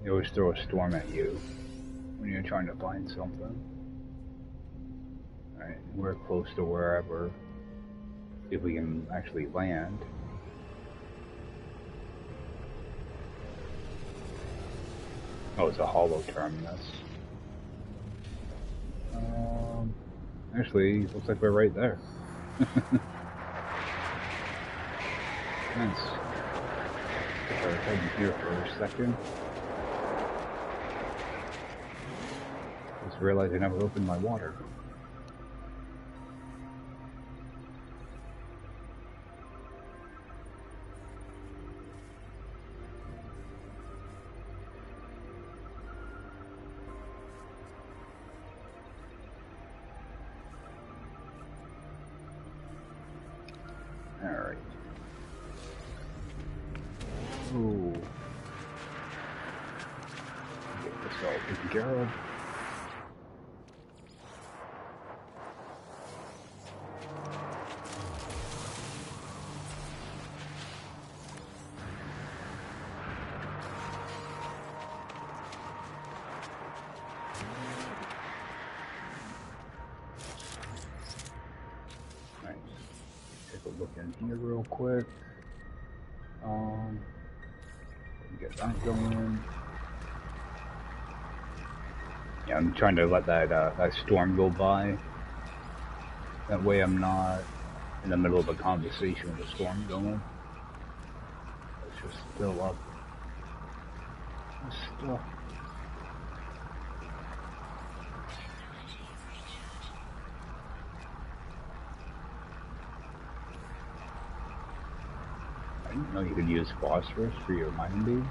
They always throw a storm at you when you're trying to find something. Alright, we're close to wherever. See if we can actually land. Oh, it's a hollow terminus. Actually, looks like we're right there. Nice. Put our head in here for a second. Just realized I never opened my water. Alright. Ooh. Get this all taken care of. Look in here real quick. Get that going. Yeah, I'm trying to let that storm go by. That way I'm not in the middle of a conversation with a storm going. It's just fill up stuff. I didn't know you could use phosphorus for your mining.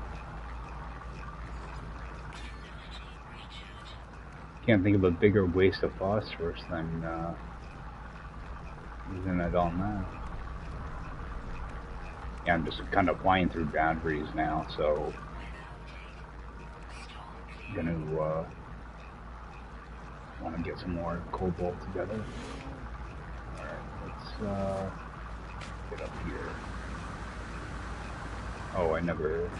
Can't think of a bigger waste of phosphorus than using it on that. Yeah, I'm just kind of flying through boundaries now, so I'm gonna want to get some more cobalt together. Alright, let's get up here. Oh, I never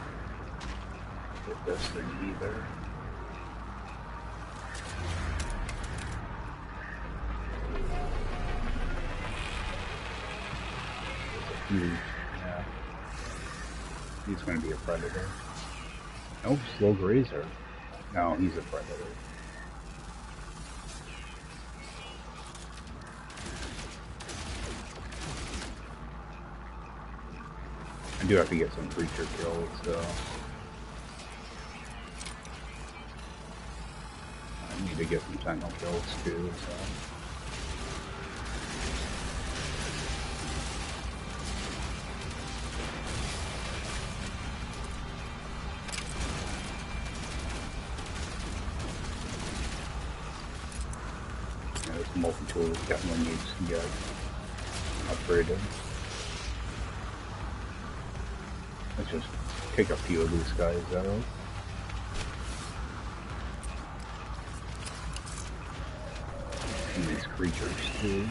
did this thing either. Yeah. He's going to be a predator. No, slow grazer. No, he's a predator. I do have to get some creature kills, so I need to get some sentinel kills too. So. Yeah, this multi-tool definitely needs to get upgraded. Let's just take a few of these guys out. And these creatures too.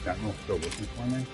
Sentinel still looking for me?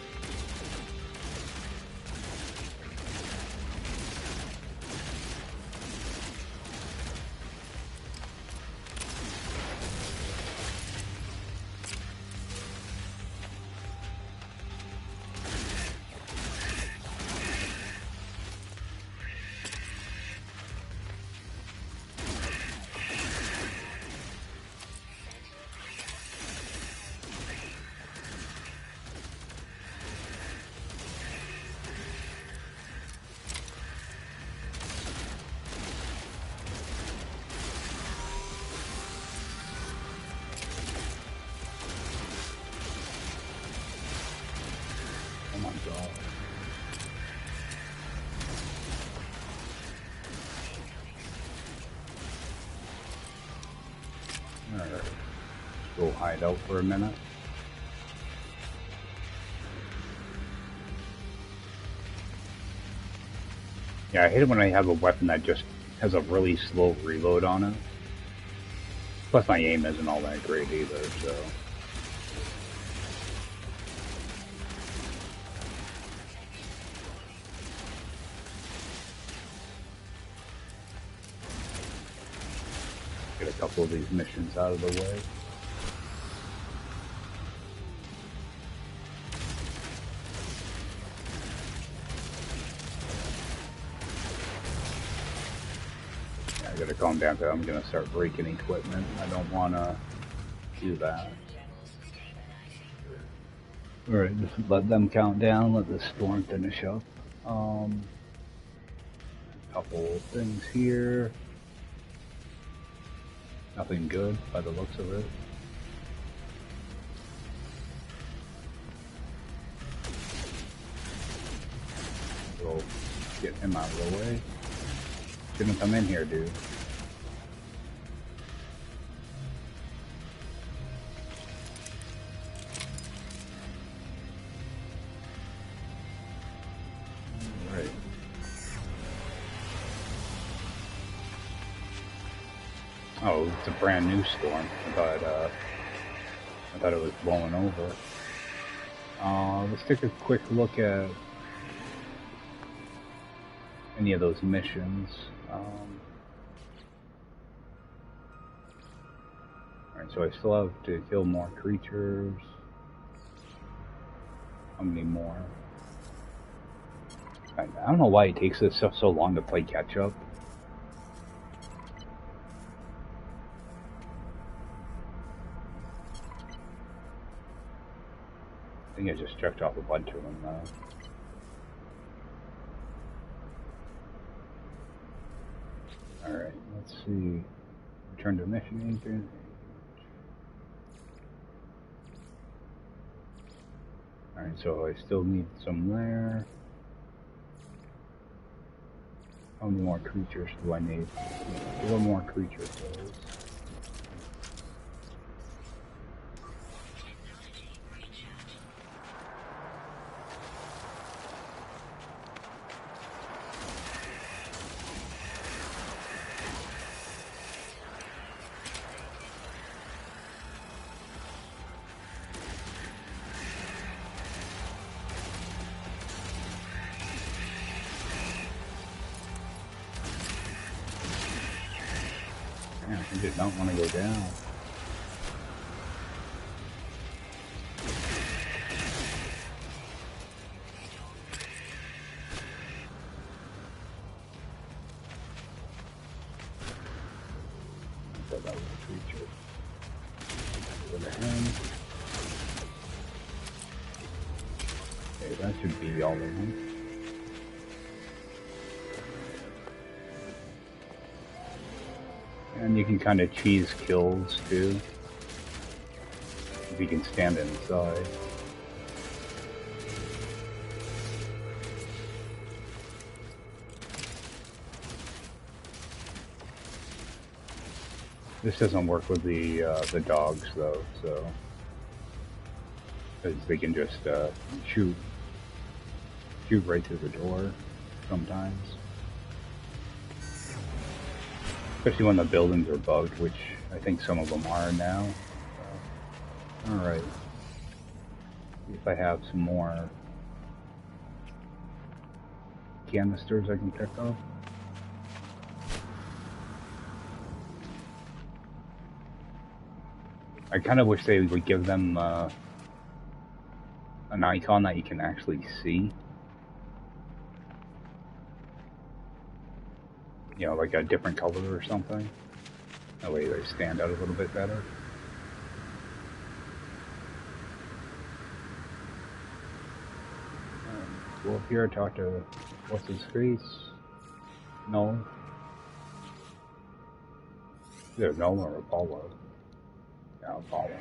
Oh my god. Alright. Go hide out for a minute. Yeah, I hate it when I have a weapon that just has a really slow reload on it. Plus my aim isn't all that great either, so... Get a couple of these missions out of the way. Yeah, I gotta calm down because I'm gonna start breaking equipment. I don't wanna do that. Alright, just let them count down, let the storm finish up. A couple things here. Nothing good by the looks of it. We'll get him out of the way. Shouldn't come in here, dude. Alright. Oh, it's a brand new storm. I thought it was blowing over. Let's take a quick look at any of those missions. Alright, so I still have to kill more creatures. How many more? I don't know why it takes this stuff so long to play catch up. I think I just checked off a bunch of them though. Alright, let's see. Return to mission agent. Alright, so I still need some there. How many more creatures do I need? 4 more creature kills. I did not want to go down. Okay, that should be all of them. And you can kind of cheese kills too, if you can stand inside. This doesn't work with the dogs though, so because they can just shoot right through the door sometimes, especially when the buildings are bugged, which I think some of them are now. So, all right, see if I have some more canisters I can pick up. I kind of wish they would give them an icon that you can actually see. You know, like a different color or something. That way they stand out a little bit better. Go up here, talk to what's his face? No. Either Nolan or Apollo. Yeah, Apollo.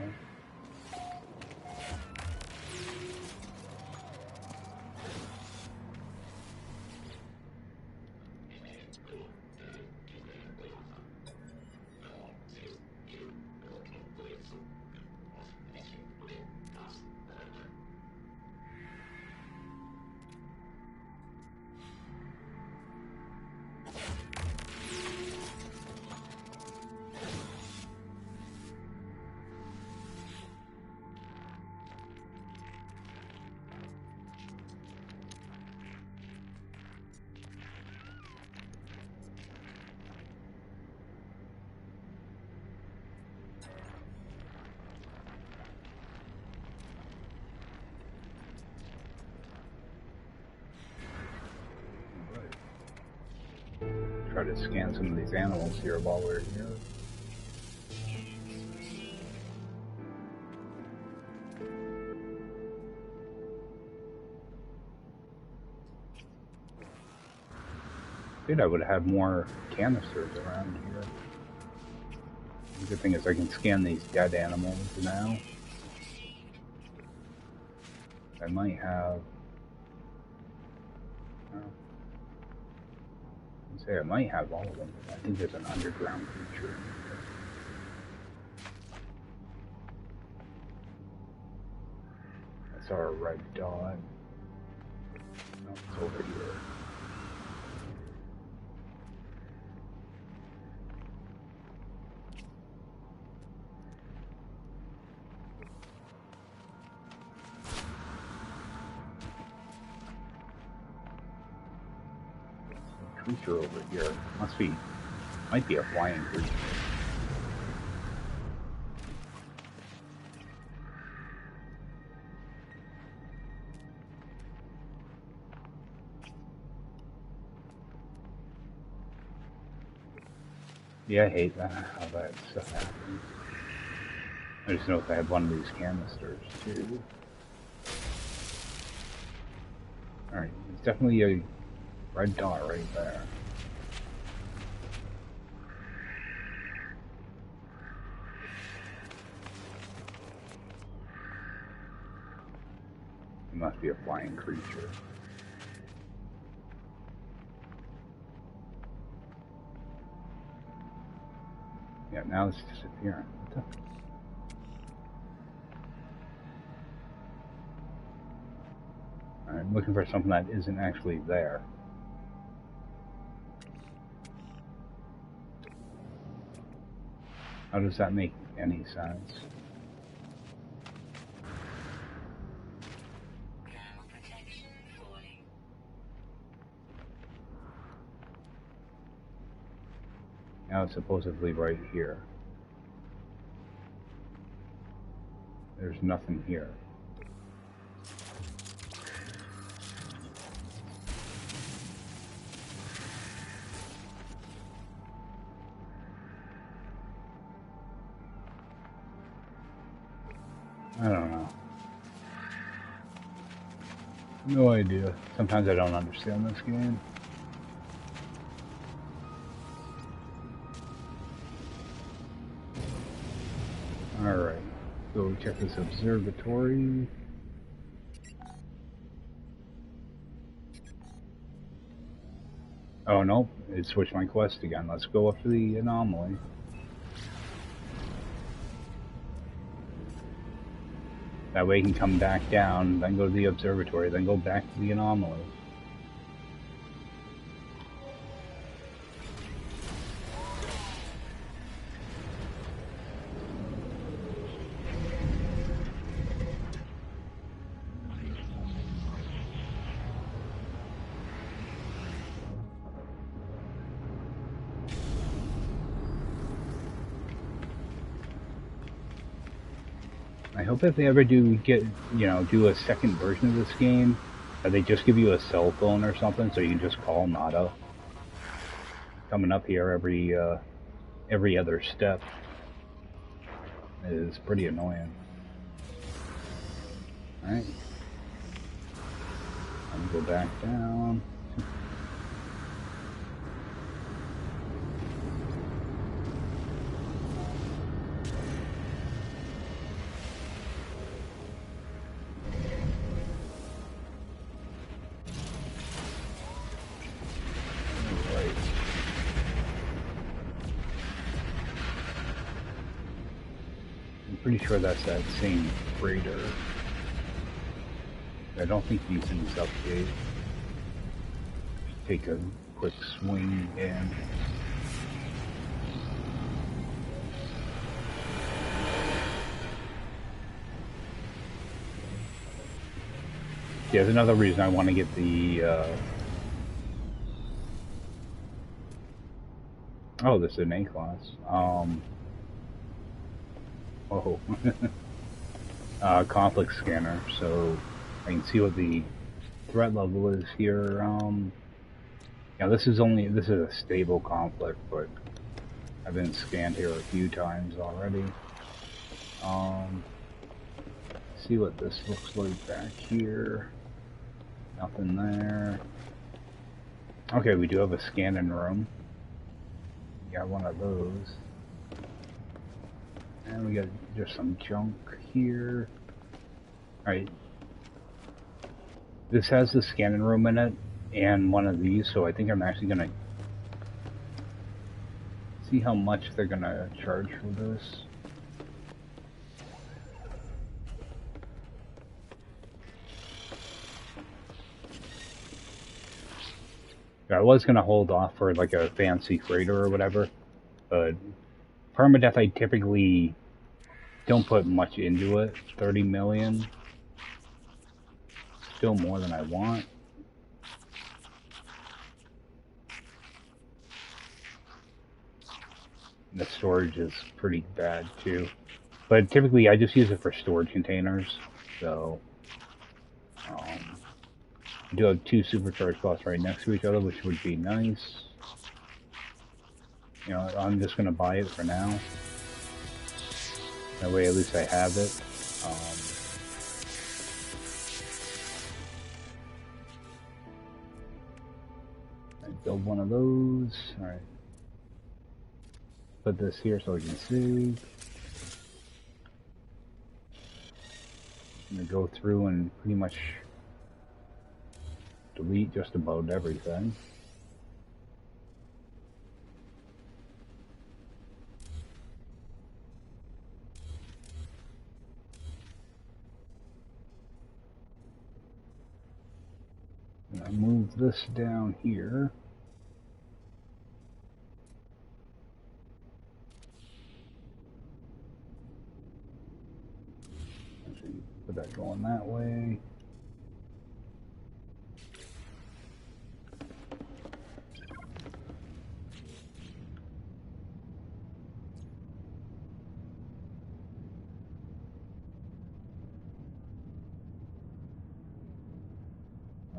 Try to scan some of these animals here while we're here. Dude, I would have more canisters around here. The good thing is I can scan these dead animals now. I might have... I might have all of them. I think there's an underground creature in here. That's our red dot. No, it's over here. Creature over here. Might be a flying creature. Yeah, I hate that, how that stuff happens. I just know if I have one of these canisters too. Alright, there's definitely a red dot right there. It must be a flying creature. Yeah, now it's disappearing. What the? I'm looking for something that isn't actually there. How does that make any sense? Now it's supposedly right here. There's nothing here. I don't know. No idea. Sometimes I don't understand this game. Alright, so check this observatory. Oh no, it switched my quest again. Let's go up to the anomaly. That way you can come back down, then go to the observatory, then go back to the anomaly. I hope if they ever do do a second version of this game, that they just give you a cell phone or something so you can just call Nada. Coming up here every other step is pretty annoying. Alright. I'm gonna go back down. Pretty sure that's that same freighter. I don't think these things update. Just take a quick swing in. Yeah, there's another reason I want to get the oh, this is an A-class. Oh. Conflict scanner, so I can see what the threat level is here. Yeah, this is a stable conflict, but I've been scanned here a few times already. See what this looks like back here. Nothing there. Okay, we do have a scanning room. Got one of those. And we got just some junk here. Alright. This has the scanning room in it and one of these, so I think I'm actually gonna see how much they're gonna charge for this. I was gonna hold off for like a fancy freighter or whatever, but Permadeath I typically don't put much into it. 30 million. Still more than I want. The storage is pretty bad too. But typically I just use it for storage containers. So I do have two supercharged spots right next to each other, which would be nice. You know, I'm just gonna buy it for now. That way at least I have it. I build one of those. Alright. Put this here so I can see. I'm gonna go through and pretty much delete just about everything. And I move this down here. Actually, put that going that way.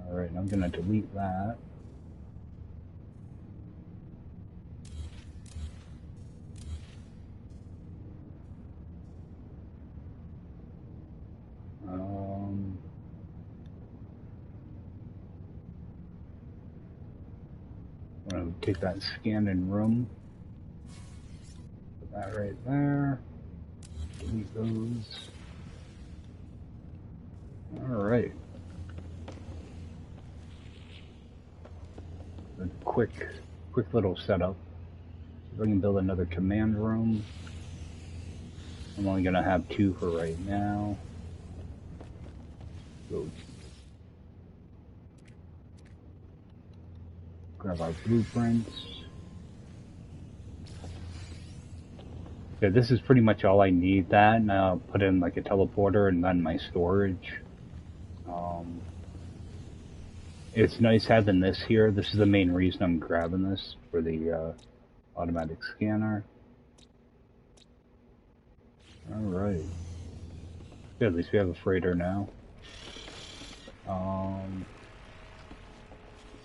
Alright, I'm gonna delete that. I'm gonna take that scanning room. Put that right there. Delete those. Alright. A quick little setup. If I can build another command room. I'm only gonna have 2 for right now. Go grab our blueprints. Yeah, this is pretty much all I need that, and I'll put in like a teleporter and then my storage. It's nice having this here. This is the main reason I'm grabbing this for the automatic scanner. Alright. Yeah, at least we have a freighter now.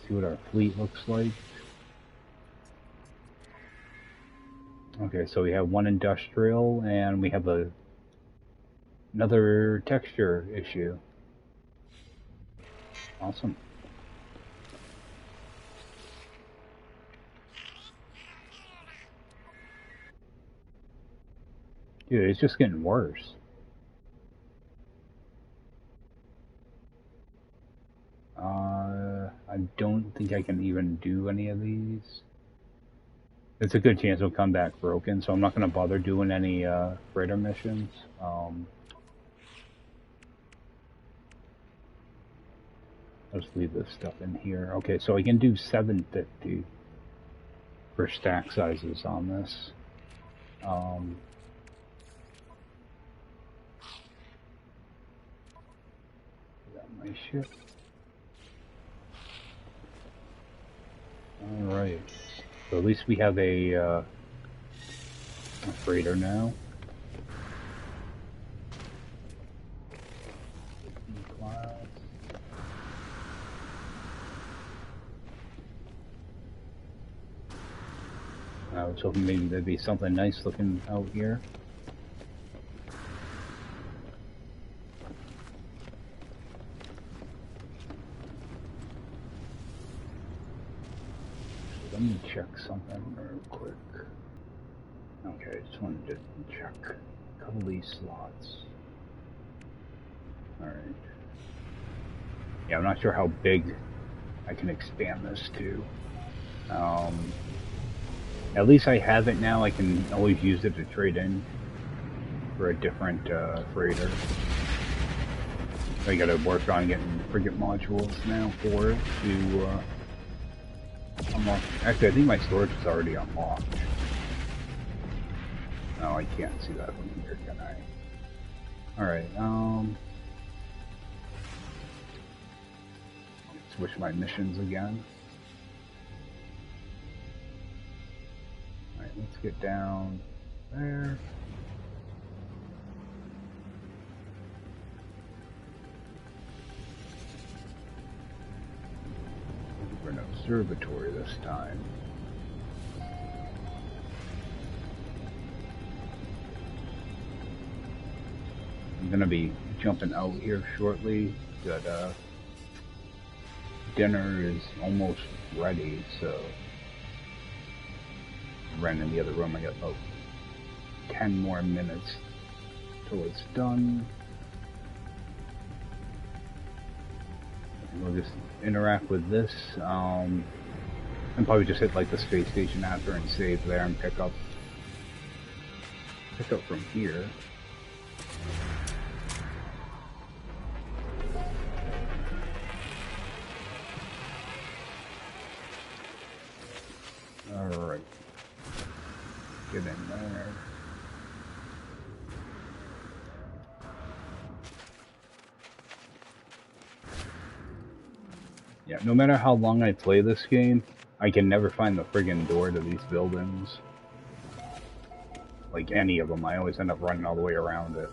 See what our fleet looks like. Okay, so we have 1 industrial and we have another texture issue. Awesome. Dude, it's just getting worse. I don't think I can even do any of these. It's a good chance it'll come back broken, so I'm not going to bother doing any freighter missions. Let's leave this stuff in here. Okay, so I can do 750 for stack sizes on this. Got my ship. Alright. So at least we have a freighter now. I was hoping maybe there'd be something nice looking out here. Let me check something real quick. Okay, just wanted to check a couple of these slots. Alright. Yeah, I'm not sure how big I can expand this to. At least I have it now. I can always use it to trade in for a different freighter. I gotta work on getting frigate modules now for it to unlock. Actually, I think my storage is already unlocked. No, I can't see that from here, can I? Alright, switch my missions again. Alright, let's get down there. For an observatory this time. I'm gonna be jumping out here shortly. Got dinner is almost ready, so I ran in the other room. I got about 10 more minutes till it's done. And we'll just interact with this. And probably just hit like the space station after and save there and pick up from here. Alright. Get in there. Yeah, no matter how long I play this game, I can never find the friggin' door to these buildings. Like any of them, I always end up running all the way around it.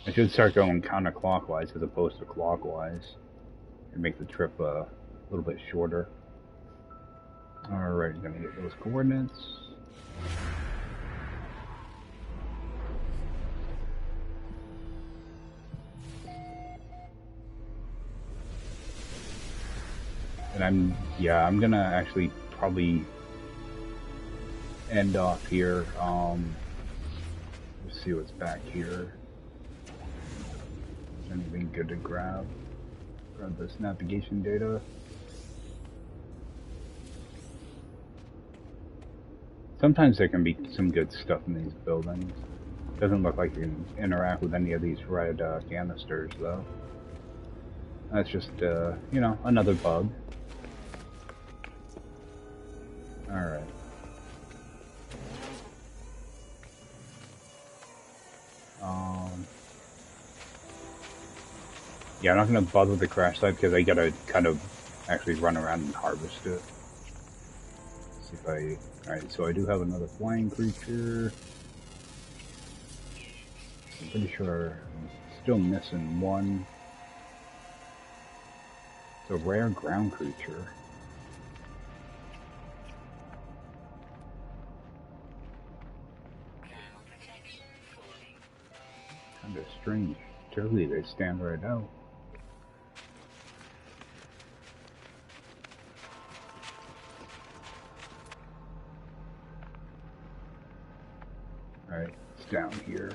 I should start going counterclockwise as opposed to clockwise and make the trip a little bit shorter. Alright, gonna get those coordinates. And I'm gonna actually probably end off here. Let's see what's back here. Is there anything good to grab? Grab this navigation data. Sometimes there can be some good stuff in these buildings. Doesn't look like you can interact with any of these red canisters, though. That's just, you know, another bug. Alright. Yeah, I'm not gonna bother with the crash site because I gotta kind of actually run around and harvest it. Let's see if I... Alright, so I do have another flying creature. I'm pretty sure I'm still missing one. It's a rare ground creature. Kind of strange. Generally, they stand right out. Alright, it's down here.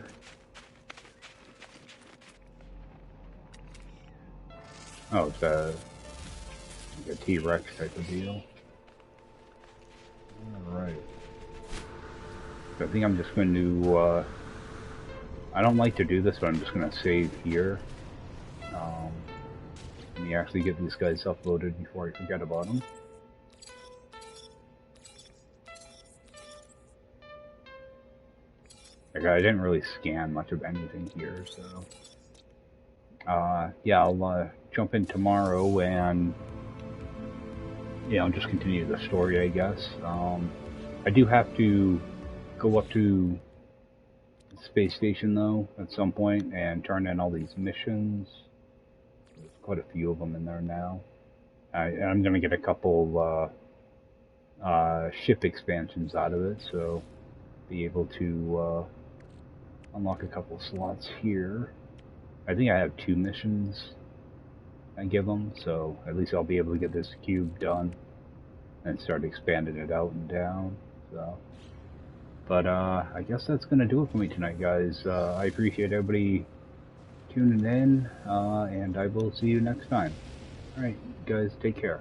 Oh, it's like a T-Rex type of deal. Alright. So I think I'm just going to, I don't like to do this, but I'm just going to save here. Let me actually get these guys uploaded before I forget about them. Like, I didn't really scan much of anything here, so... yeah, I'll jump in tomorrow and, you know, just continue the story, I guess. I do have to go up to the space station, though, at some point, and turn in all these missions. There's quite a few of them in there now. I'm going to get a couple ship expansions out of it, so be able to unlock a couple slots here. I think I have 2 missions I give them, so at least I'll be able to get this cube done and start expanding it out and down. So, but I guess that's gonna do it for me tonight, guys. I appreciate everybody tuning in, and I will see you next time. All right, guys, take care.